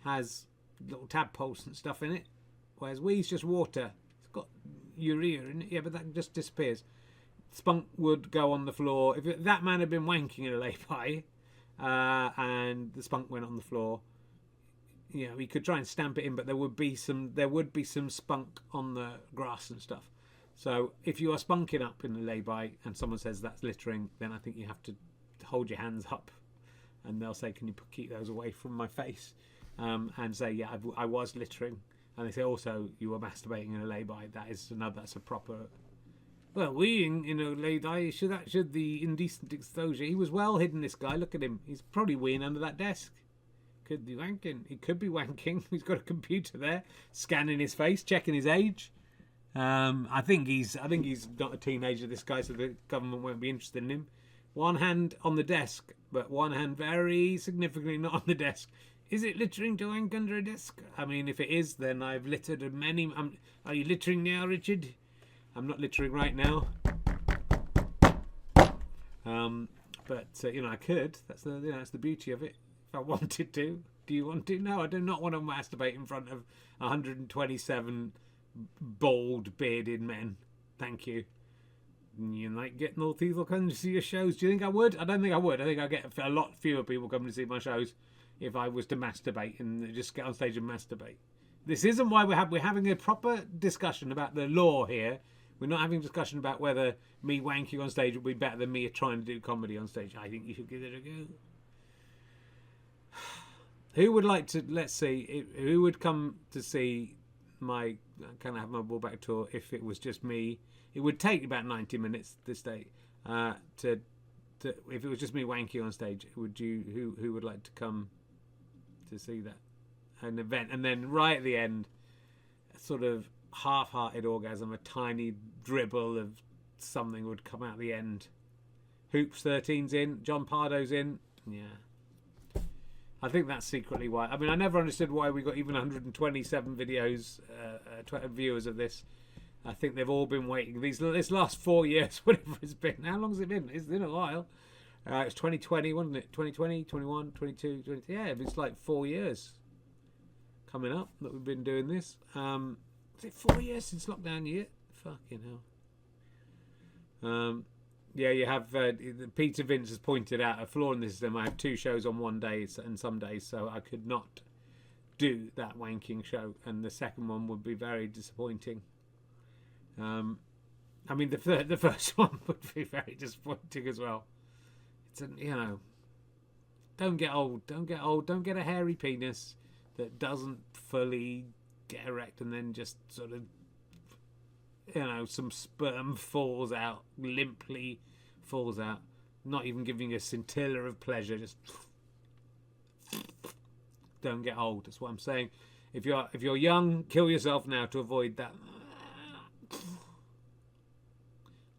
B: has little tadpoles and stuff in it, whereas wee's just water. It's got urea in it. Yeah, but that just disappears. Spunk would go on the floor. If that man had been wanking in a lay-by and the spunk went on the floor, you know, he could try and stamp it in, but there would be some spunk on the grass and stuff. So if you are spunking up in a lay-by and someone says that's littering, then I think you have to hold your hands up and they'll say, can you keep those away from my face? And say, yeah, I was littering. And they say also you were masturbating in a lay-by. That's a proper... Well, weeing in a lay-by should the indecent exposure. He was well hidden, this guy. Look at him. He's probably weeing under that desk. Could be wanking. He could be wanking. He's got a computer there, scanning his face, checking his age. I think he's not a teenager, this guy, so the government won't be interested in him. One hand on the desk, but one hand very significantly not on the desk. Is it littering to wank under a desk? I mean, if it is, then I've littered many. Are you littering now, Richard? I'm not littering right now. But you know, I could. That's the beauty of it. If I wanted to. Do you want to? No, I do not want to masturbate in front of 127 bald, bearded men. Thank you. You like getting all people coming to see your shows. Do you think I would? I don't think I would. I think I'd get a lot fewer people coming to see my shows if I was to masturbate and just get on stage and masturbate. This isn't why we're having a proper discussion about the law here. We're not having a discussion about whether me wanking on stage would be better than me trying to do comedy on stage. I think you should give it a go. Who would like to, let's see, who would come to see my, Can I Have My Ball Back tour if it was just me? It would take about 90 minutes this day if it was just me wanking on stage. Who would like to come to see that? An event. And then right at the end, a sort of half-hearted orgasm, a tiny dribble of something would come out at the end. Hoops 13's in. John Pardo's in. Yeah. I think that's secretly why. I mean, I never understood why we got even 127 videos, viewers of this. I think they've all been waiting. This last 4 years, whatever it's been. How long has it been? It's been a while. It's 2020, wasn't it? 2020, 21, 22, 20. Yeah, it's like 4 years coming up that we've been doing this. Is it 4 years since lockdown yet? Fucking hell. Yeah, you have Peter Vince has pointed out a flaw in the system. I have 2 shows on one day and some days, so I could not do that wanking show, and the second one would be very disappointing. I mean, the first one would be very disappointing as well. It's don't get old, don't get a hairy penis that doesn't fully get erect and then just sort of, some sperm falls out, limply falls out, not even giving a scintilla of pleasure, just don't get old. That's what I'm saying. If you're young, kill yourself now to avoid that.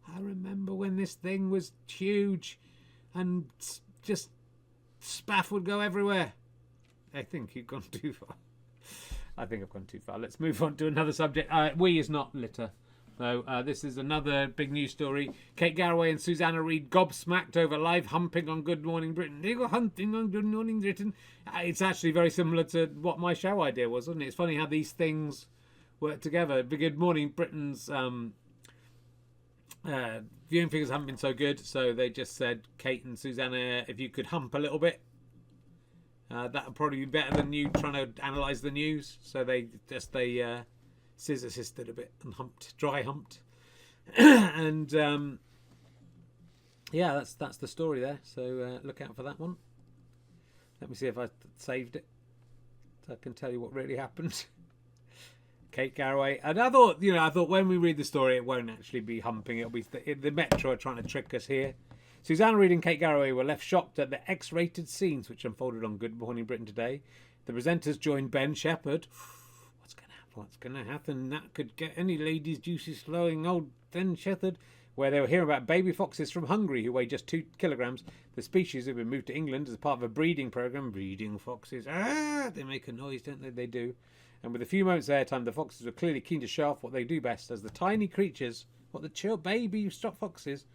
B: I remember when this thing was huge and just spaff would go everywhere. I think you've gone too far. I think I've gone too far. Let's move on to another subject. We is not litter. So this is another big news story. Kate Garraway and Susanna Reid gobsmacked over live humping on Good Morning Britain. They were hunting on Good Morning Britain. It's actually very similar to what my show idea was, wasn't it? It's funny how these things work together. Good Morning Britain's viewing figures haven't been so good, so they just said, Kate and Susanna, if you could hump a little bit, that would probably be better than you trying to analyse the news. So they scissor assisted a bit and dry humped. And yeah, that's the story there. So look out for that one. Let me see if I saved it, so I can tell you what really happened. Kate Garraway, and I thought when we read the story, it won't actually be humping. It'll be the Metro are trying to trick us here. Susanna Reid and Kate Garraway were left shocked at the X-rated scenes which unfolded on Good Morning Britain today. The presenters joined Ben Shepherd. What's going to happen? That could get any lady's juices flowing. Old Ben Shepherd, where they were hearing about baby foxes from Hungary who weigh just 2 kilograms. The species have been moved to England as part of a breeding program. Breeding foxes. They make a noise, don't they? They do. And with a few moments of airtime, the foxes were clearly keen to show off what they do best, as the tiny creatures, baby stock foxes,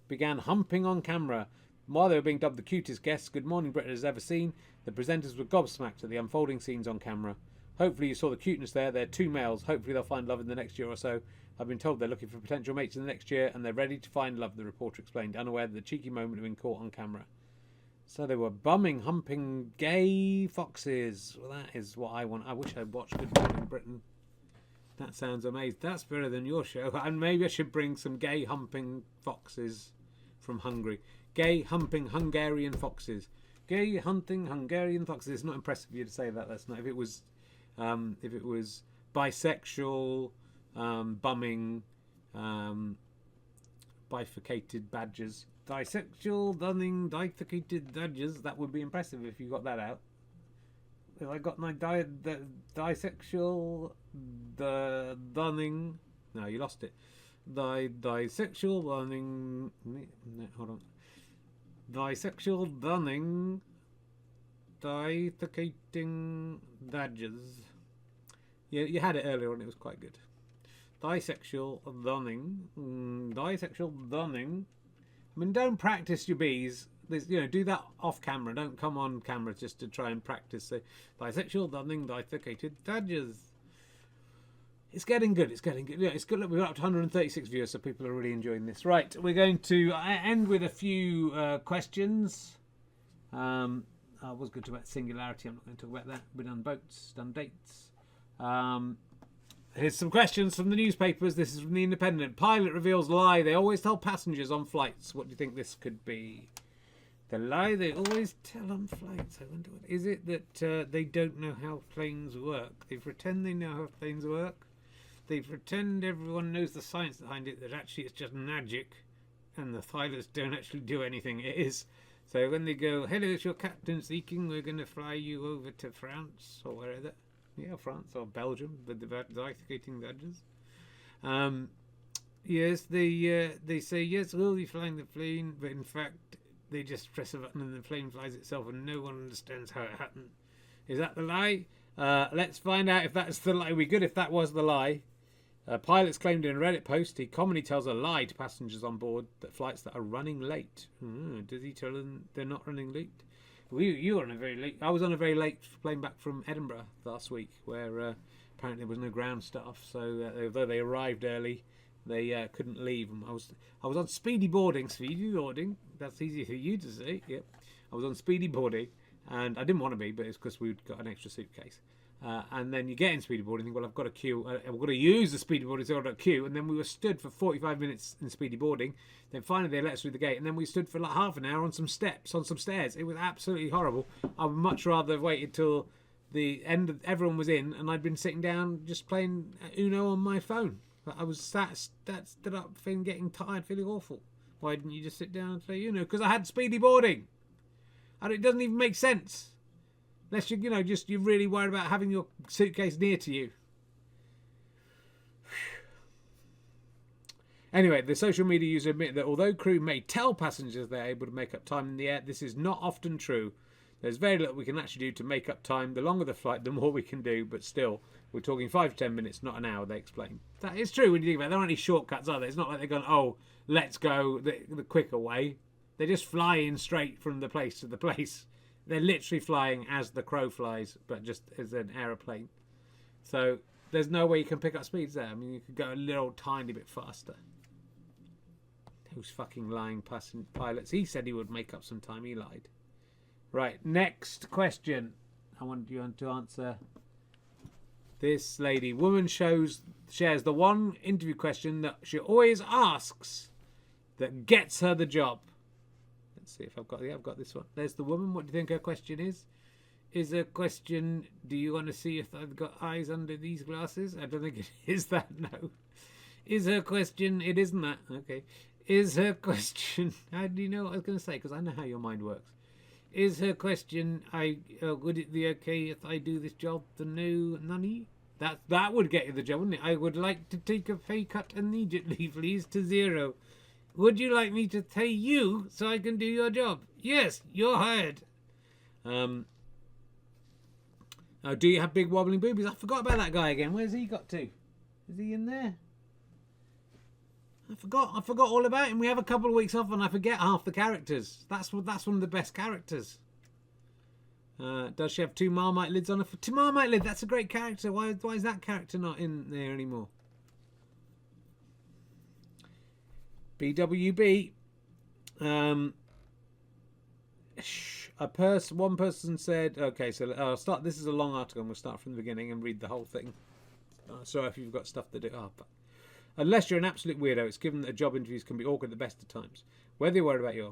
B: began humping on camera. While they were being dubbed the cutest guests Good Morning Britain has ever seen, the presenters were gobsmacked at the unfolding scenes on camera. Hopefully you saw the cuteness there. They're 2 males. Hopefully they'll find love in the next year or so. I've been told they're looking for potential mates in the next year, and they're ready to find love, the reporter explained, unaware that the cheeky moment had been caught on camera. So they were humping gay foxes. Well, that is what I want. I wish I'd watched Good Morning Britain. That sounds amazing. That's better than your show. And maybe I should bring some gay humping foxes from Hungary. Gay humping Hungarian foxes. Gay hunting Hungarian foxes. It's not impressive of you to say that. That's not. If it was bisexual, bumming, bifurcated badgers. Bisexual, dunning, bifurcated badgers. That would be impressive if you got that out. If I got my bisexual, dunning. No, you lost it. Bisexual, dunning. No, hold on. Bisexual, dunning, bifurcating badgers. Yeah, you had it earlier on. It was quite good. Bisexual, dunning. I mean, don't practice your B's. Do that off camera. Don't come on camera just to try and practice. So, bisexual, dunning, bifurcated badgers. It's getting good. Yeah, it's good. Look, we're up to 136 viewers, so people are really enjoying this. Right, we're going to end with a few questions. I was going to talk about singularity. I'm not going to talk about that. We've done boats, done dates. Here's some questions from the newspapers. This is from The Independent. Pilot reveals lie they always tell passengers on flights. What do you think this could be? The lie they always tell on flights. I wonder what is it that they don't know how planes work. They pretend they know how planes work. They pretend everyone knows the science behind it, that actually it's just magic and the pilots don't actually do anything. It is. So when they go, hello, it's your captain speaking, we're going to fly you over to France or wherever. Yeah, France or Belgium with the bifurcating badgers. Yes, they say, yes, we'll be flying the plane, but in fact, they just press a button and the plane flies itself and no one understands how it happened. Is that the lie? Let's find out if that's the lie. We're good if that was the lie. Pilots claimed in a Reddit post he commonly tells a lie to passengers on board that flights that are running late. Does he tell them they're not running late? You were on a very late. I was on a very late plane back from Edinburgh last week, where apparently there was no ground staff. So although they arrived early, they couldn't leave. I was on speedy boarding. Speedy boarding. That's easy for you to say. Yep. I was on speedy boarding, and I didn't want to be, but it's because we'd got an extra suitcase. And then you get in speedy boarding and think, well, I've got a queue. I've got to use the speedy boarding, so I've got a queue. And then we were stood for 45 minutes in speedy boarding. Then finally they let us through the gate. And then we stood for like half an hour on some steps, on some stairs. It was absolutely horrible. I would much rather have waited till the end of everyone was in and I'd been sitting down just playing Uno on my phone. I was stood up feeling getting tired, feeling awful. Why didn't you just sit down and play Uno? Because I had speedy boarding. And it doesn't even make sense. Unless you're really worried about having your suitcase near to you. Anyway, the social media user admitted that although crew may tell passengers they're able to make up time in the air, this is not often true. There's very little we can actually do to make up time. The longer the flight, the more we can do. But still, we're talking 5 to 10 minutes, not an hour, they explain. That is true when you think about it. There aren't any shortcuts, are there? It's not like they're going, oh, let's go the quicker way. They just fly in straight from the place to the place. They're literally flying as the crow flies, but just as an aeroplane. So there's no way you can pick up speeds there. I mean, you could go a little tiny bit faster. Those fucking lying pilots. He said he would make up some time. He lied. Right, next question. I want you to answer. This lady. Woman shares the one interview question that she always asks that gets her the job. See if I've got this one. There's the woman. What do you think her question is? Is her question, do you want to see if I've got eyes under these glasses? I don't think it is that, no. Is her question, it isn't that, okay. Is her question, how do you know what I was going to say? Because I know how your mind works. Is her question, would it be okay if I do this job for no money? That would get you the job, wouldn't it? I would like to take a pay cut immediately, please, to 0. Would you like me to pay you so I can do your job? Yes, you're hired. Do you have big wobbling boobies? I forgot about that guy again. Where's he got to? Is he in there? I forgot all about him. We have a couple of weeks off and I forget half the characters. That's one of the best characters. Does she have 2 Marmite lids on her? 2 Marmite lids, that's a great character. Why is that character not in there anymore? BWB. One person said, okay, so I'll start. This is a long article, and we'll start from the beginning and read the whole thing. Sorry if you've got stuff to do. But unless you're an absolute weirdo, it's given that job interviews can be awkward at the best of times. Whether you're worried about your...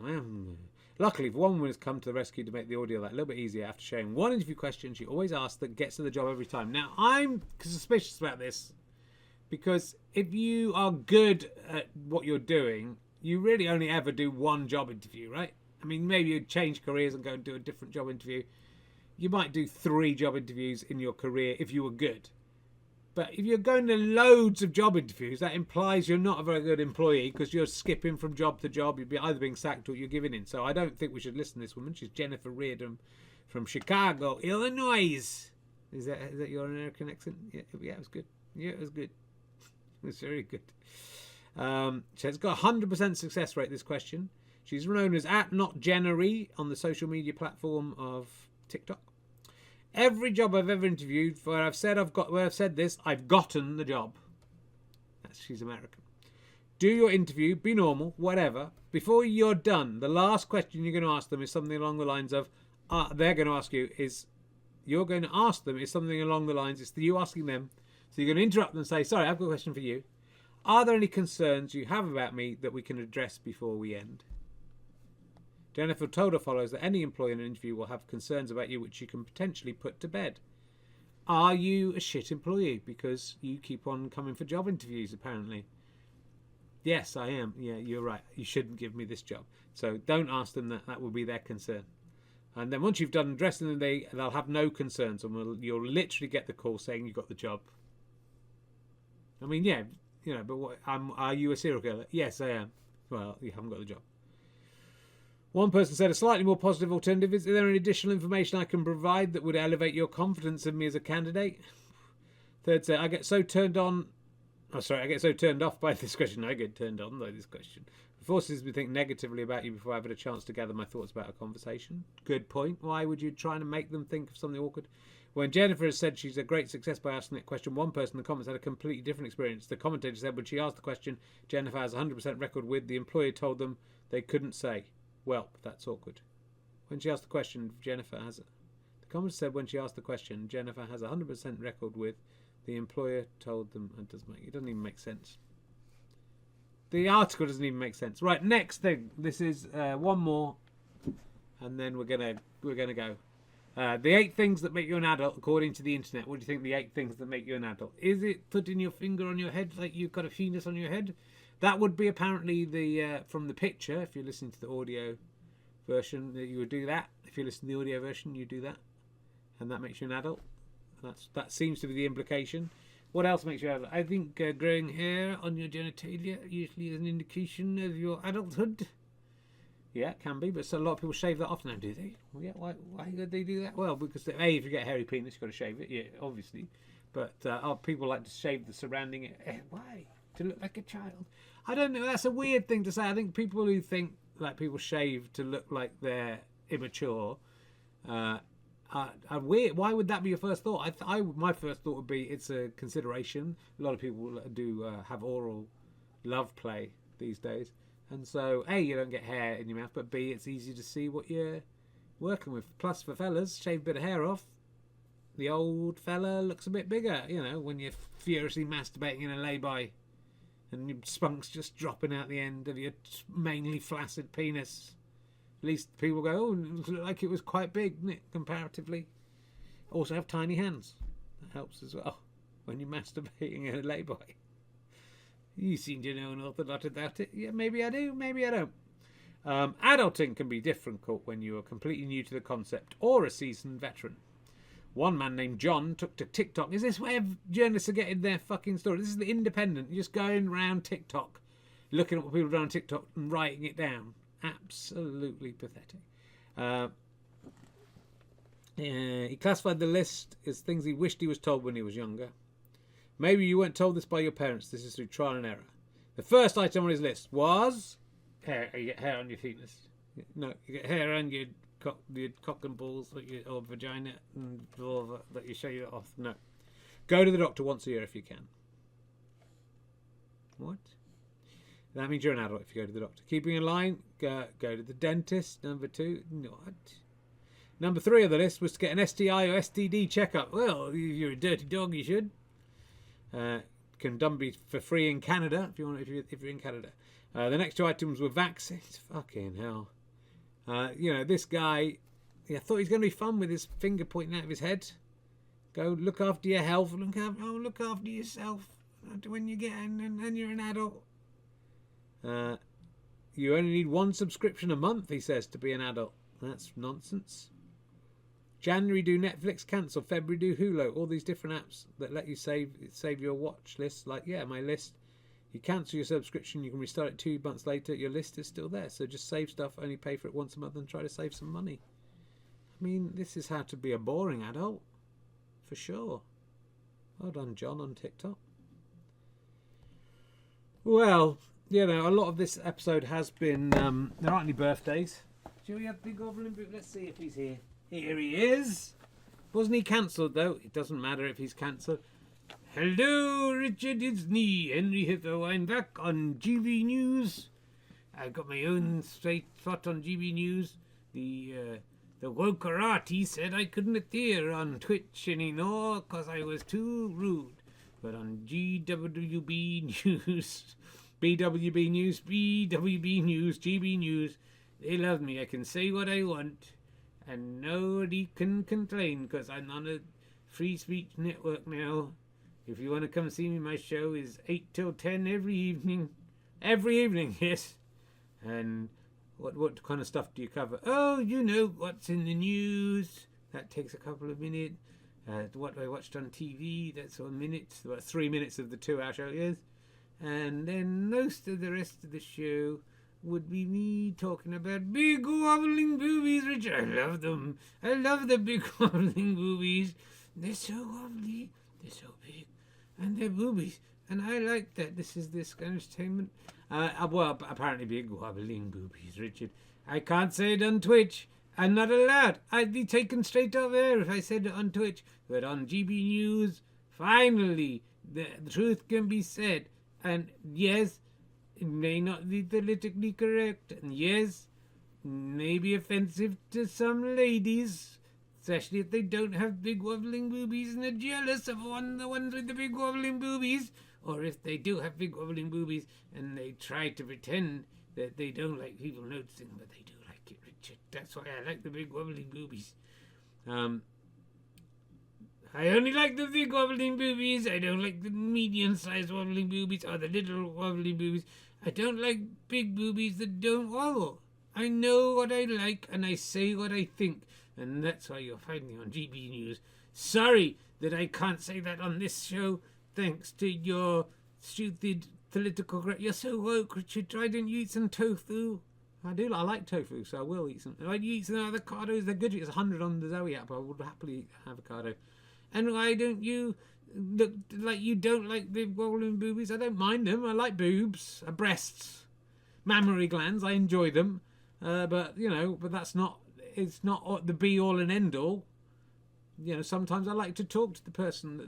B: Luckily, one woman has come to the rescue to make the ordeal that a little bit easier after sharing one interview question she always asks that gets to the job every time. Now, I'm suspicious about this. Because if you are good at what you're doing, you really only ever do one job interview, right? I mean, maybe you'd change careers and go and do a different job interview. You might do 3 job interviews in your career if you were good. But if you're going to loads of job interviews, that implies you're not a very good employee because you're skipping from job to job. You'd be either being sacked or you're giving in. So I don't think we should listen to this woman. She's Jennifer Reardon from Chicago, Illinois. Is that your American accent? Yeah, it was good. Yeah, it was good. It's very good. So it's got a 100% success rate, this question. She's known as @NotJennery on the social media platform of TikTok. Every job I've ever interviewed where I've said this, I've gotten the job. She's American. Do your interview, be normal, whatever. Before you're done, the last question you're going to ask them is something along the lines of, they're going to ask you is, you're going to ask them is something along the lines, it's you asking them. So you're going to interrupt them and say, sorry, I've got a question for you. Are there any concerns you have about me that we can address before we end? Jennifer told her followers that any employee in an interview will have concerns about you which you can potentially put to bed. Are you a shit employee because you keep on coming for job interviews, apparently? Yes, I am. Yeah, you're right. You shouldn't give me this job. So don't ask them that. That will be their concern. And then once you've done addressing them, they'll have no concerns and you'll literally get the call saying you got the job. I mean, yeah, but what? Are you a serial killer? Yes, I am. Well, you haven't got the job. One person said, a slightly more positive alternative. Is there any additional information I can provide that would elevate your confidence in me as a candidate? Third said, I get so turned off by this question. I get turned on by this question. It forces me to think negatively about you before I've had a chance to gather my thoughts about a conversation. Good point. Why would you try to make them think of something awkward? When Jennifer has said she's a great success by asking that question, one person in the comments had a completely different experience. The commentator said when she asked the question, Jennifer has a 100% record with, the employer told them they couldn't say. Well, that's awkward. When she asked the question, the commentator said when she asked the question, Jennifer has a 100% record with, the employer told them, it doesn't even make sense. The article doesn't even make sense. Right, next thing. This is one more, and then we're gonna go. The 8 things that make you an adult, according to the internet. What do you think the 8 things that make you an adult? Is it putting your finger on your head like you've got a penis on your head? That would be apparently the from the picture. If you're listening to the audio version, you would do that. If you listen to the audio version, you do that, and that makes you an adult. That seems to be the implication. What else makes you adult? I think growing hair on your genitalia usually is an indication of your adulthood. Yeah, it can be, but a lot of people shave that off now, do they? Well, yeah, why would they do that? Well, because if you get a hairy penis, you've got to shave it, yeah, obviously. But people like to shave the surrounding. Why? To look like a child? I don't know. That's a weird thing to say. I think people who think like people shave to look like they're immature are weird. Why would that be your first thought? My first thought would be it's a consideration. A lot of people do have oral love play these days. And so, A, you don't get hair in your mouth, but B, it's easy to see what you're working with. Plus, for fellas, shave a bit of hair off, the old fella looks a bit bigger, when you're furiously masturbating in a lay-by and your spunk's just dropping out the end of your mainly flaccid penis. At least people go, oh, it looked like it was quite big, didn't it, comparatively? Also have tiny hands. That helps as well when you're masturbating in a lay-by. You seem to know an awful lot about it. Yeah, maybe I do, maybe I don't. Adulting can be difficult when you are completely new to the concept or a seasoned veteran. One man named John took to TikTok. Is this where journalists are getting their fucking story? This is the Independent. You're just going around TikTok, looking at what people have done on TikTok and writing it down. Absolutely pathetic. He classified the list as things he wished he was told when he was younger. Maybe you weren't told this by your parents. This is through trial and error. The first item on his list was hair. You get hair on your penis. No, you get hair on your cock and balls or vagina and vulva that you shave it off. No. Go to the doctor once a year if you can. What? That means you're an adult if you go to the doctor. Keeping in line, go to the dentist. Number 2, what? Number 3 on the list was to get an STI or STD checkup. Well, you're a dirty dog, you should. Can done be for free in Canada if you're in Canada. The next 2 items were vaccines. Fucking hell. This guy, I thought he's going to be fun with his finger pointing out of his head. Go look after your health. Look after yourself when you get in and you're an adult. You only need 1 subscription a month, he says, to be an adult. That's nonsense. January do Netflix, cancel. February do Hulu. All these different apps that let you save your watch list. Like, yeah, my list. You cancel your subscription, you can restart it 2 months later. Your list is still there. So just save stuff, only pay for it once a month and try to save some money. I mean, this is how to be a boring adult. For sure. Well done, John, on TikTok. Well, a lot of this episode has been... there aren't any birthdays. Shall we have Big Goblin? Let's see if he's here. Here he is. Wasn't he cancelled, though? It doesn't matter if he's cancelled. Hello, Richard, it's me, Henry Hippo. I'm back on GB News. I've got my own straight thought on GB News. The Wokerati said I couldn't appear on Twitch anymore because I was too rude. But on GWB News, BWB News, BWB News, GB News, they love me. I can say what I want. And nobody can complain because I'm on a free speech network now. If you want to come see me, my show is 8 till 10 every evening. Every evening, yes. And what kind of stuff do you cover? Oh, what's in the news. That takes a couple of minutes. What I watched on TV, that's 1 minute. About 3 minutes of the 2-hour show, yes. and then most of the rest of the show would be me talking about big wobbling boobies, Richard. I love them. I love the big wobbling boobies. They're so wobbly. They're so big. And they're boobies. And I like that. This is this kind of entertainment. Well, apparently big wobbling boobies, Richard. I can't say it on Twitch. I'm not allowed. I'd be taken straight off air if I said it on Twitch. But on GB News, finally, the truth can be said. And yes, it may not be politically correct. And yes, it may be offensive to some ladies, especially if they don't have big wobbling boobies and are jealous of the ones with the big wobbling boobies. Or if they do have big wobbling boobies and they try to pretend that they don't like people noticing, but they do like it, Richard. That's why I like the big wobbling boobies. I only like the big wobbling boobies. I don't like the medium-sized wobbling boobies or the little wobbling boobies. I don't like big boobies that don't wobble. I know what I like and I say what I think. And that's why you'll find me on GB News. Sorry that I can't say that on this show, thanks to your stupid political correct. You're so woke, Richard. Why didn't you eat some tofu? I do. I like tofu, so I will eat some. Why don't you eat some avocados? They're good. It's 100 on the Zoe app. I would happily eat avocado. And why don't you look like you don't like the wobbling boobies? I don't mind them. I like boobs, breasts, mammary glands. I enjoy them. But that's not. It's not the be all and end all. Sometimes I like to talk to the person that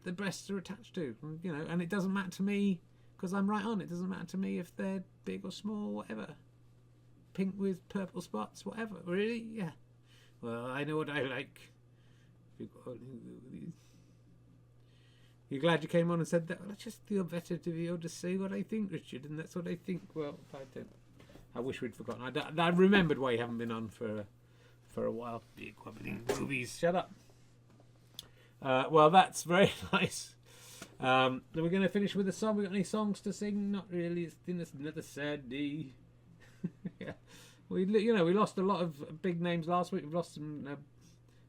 B: the breasts are attached to. And it doesn't matter to me because I'm right on. It doesn't matter to me if they're big or small, whatever. Pink with purple spots, whatever. Really? Yeah. Well, I know what I like. You're glad you came on and said that? Well, I just feel better to be able to say what I think, Richard, and that's what I think. Well, I don't. I wish we'd forgotten. I remembered why you haven't been on for a while. Big wobbling boobies. Shut up. Well, that's very nice. Are we going to finish with a song? We got any songs to sing? Not really. It's been another sad day. Yeah. We lost a lot of big names last week. We've lost some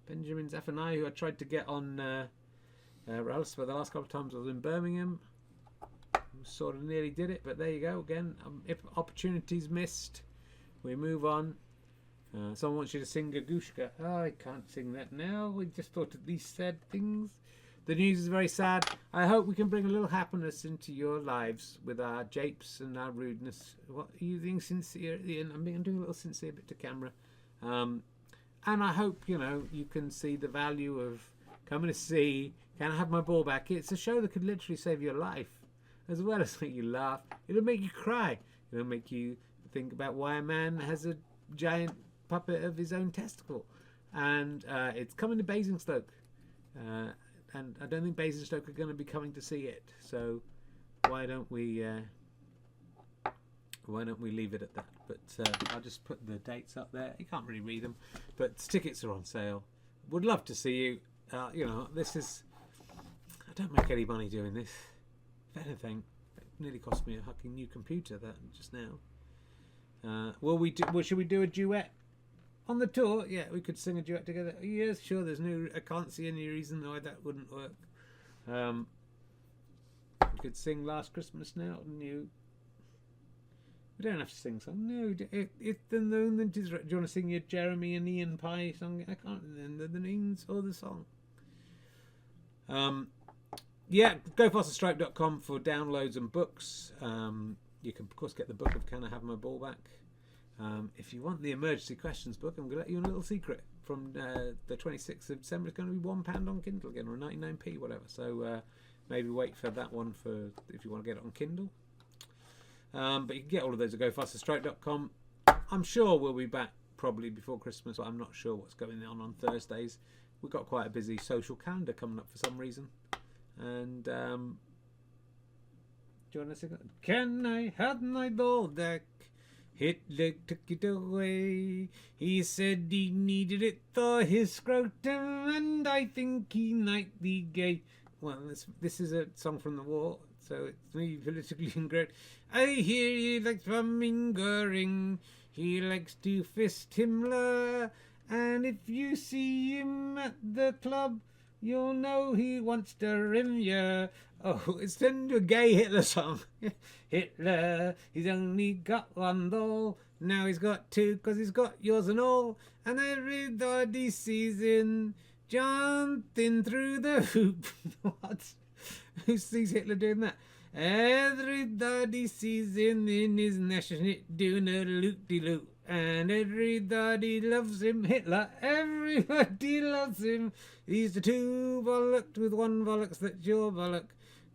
B: Benjamin Zephaniah, who I tried to get on Ralph, but the last couple of times I was in Birmingham. Sort of nearly did it, but there you go again. If opportunities missed, we move on. Someone wants you to sing Gagushka. Oh, I can't sing that now. We just thought of these sad things. The news is very sad. I hope we can bring a little happiness into your lives with our japes and our rudeness. What are you being sincere at the end? I'm doing a little sincere bit to camera. And I hope, you can see the value of coming to see Can I Have My Ball Back? It's a show that could literally save your life, as well as make you laugh. It'll make you cry. It'll make you think about why a man has a giant puppet of his own testicle. And it's coming to Basingstoke. And I don't think Basingstoke are going to be coming to see it. So why don't we leave it at that? But I'll just put the dates up there. You can't really read them, but tickets are on sale. Would love to see you. This is. I don't make any money doing this. If anything, it nearly cost me a fucking new computer that just now. Should we do a duet on the tour? Yeah, we could sing a duet together. Yes, sure. I can't see any reason why that wouldn't work. We could sing Last Christmas now, and we don't have to sing song. No, it's the moment is right. Do you want to sing your Jeremy and Ian Pye song? I can't remember the names or the song. Yeah, gofasterstripe.com for downloads and books. You can, of course, get the book of Can I Have My Ball Back? If you want the emergency questions book, I'm going to let you in a little secret. From the 26th of December, it's going to be £1 on Kindle again, or 99p, whatever. So maybe wait for that one if you want to get it on Kindle. But you can get all of those at gofasterstripe.com. I'm sure we'll be back probably before Christmas, but I'm not sure what's going on Thursdays. We've got quite a busy social calendar coming up for some reason. And do you want to sing? Can I have my ball back? Hitler took it away. He said he needed it for his scrotum, and I think he might be gay. Well, this is a song from the war, so it's me politically incorrect. I hear he likes bumming Goring. He likes to fist Himmler, and if you see him at the club, you'll know he wants to rim ya. Oh, it's turned into a gay Hitler song. Hitler, he's only got one doll. Now he's got two, 'cause he's got yours and all. And everybody sees him jumping through the hoop. What? Who sees Hitler doing that? Everybody sees him in his national doing a loop-de-loop. And everybody loves him, Hitler. Everybody loves him. He's the two bollocked with one bollocks, that's your bollock.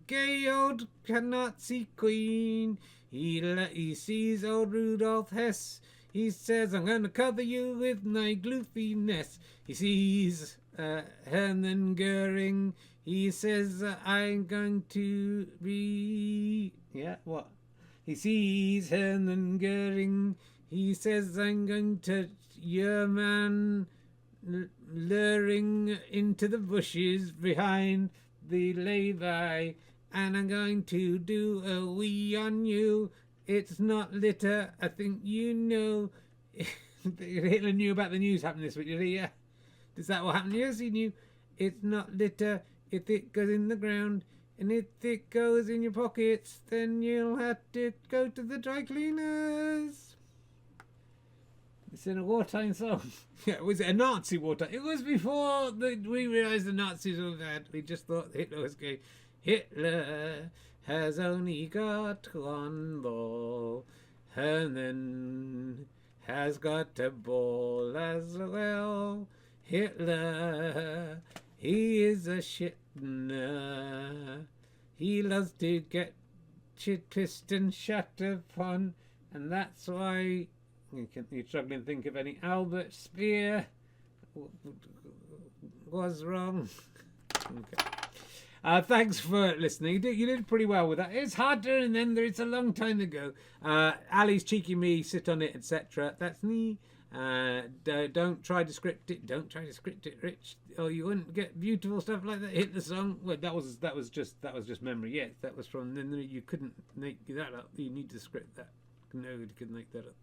B: Gay old Nazi queen. He sees old Rudolf Hess. He says, I'm going to cover you with my gloofiness. He sees Hermann Goering. He says, I'm going to be... Yeah, what? He sees Hermann Goering. He says, I'm going to your man luring into the bushes behind the lay-by. And I'm going to do a wee on you. It's not litter, I think you know. Hitler knew about the news happening this week, did he? Yeah. Is that what happened? Yes, he knew. It's not litter if it goes in the ground. And if it goes in your pockets, then you'll have to go to the dry cleaners. It's in a wartime song. Yeah, was it a Nazi wartime? It was before we realised the Nazis were bad. We just thought Hitler was gay. Hitler has only got one ball. Herman has got a ball as well. Hitler, he is a shitner. He loves to get pissed and shut upon, and that's why you're struggling to think of any. Albert Speer was wrong. Okay. Thanks for listening. You did pretty well with that. It's hard to remember. It's a long time ago. Ali's cheeky me, sit on it, etc. That's me. Don't try to script it. Don't try to script it, Rich. Or you wouldn't get beautiful stuff like that. Hit the song. Well, that was just memory. Yes, that was from. Then you couldn't make that up. You need to script that. No, you couldn't make that up.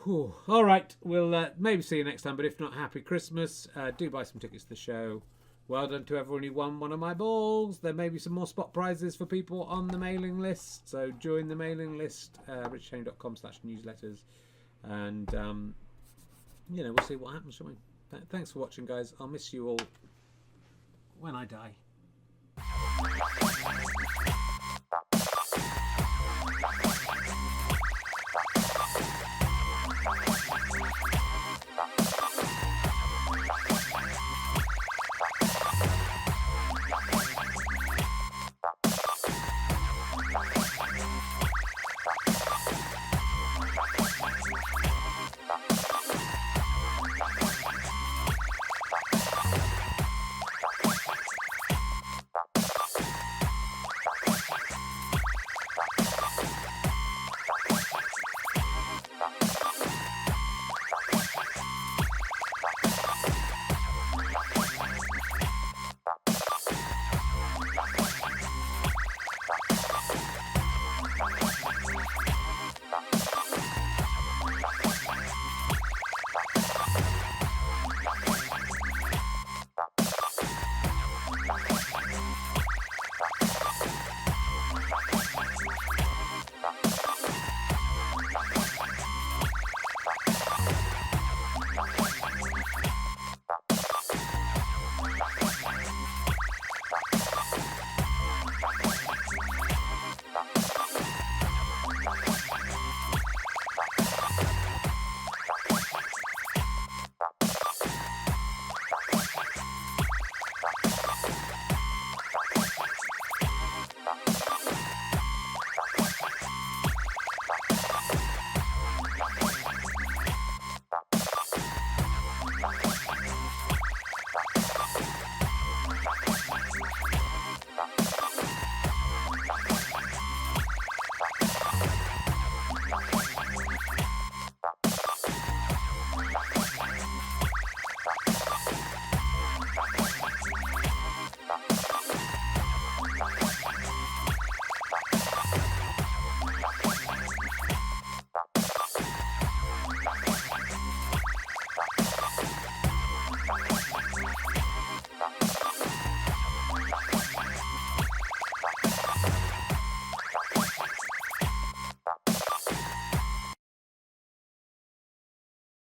B: Whew. All right, we'll maybe see you next time. But if not, happy Christmas. Do buy some tickets to the show. Well done to everyone who won one of my balls. There may be some more spot prizes for people on the mailing list. So join the mailing list, richchaney.com/newsletters. And, we'll see what happens, shall we? Thanks for watching, guys. I'll miss you all when I die.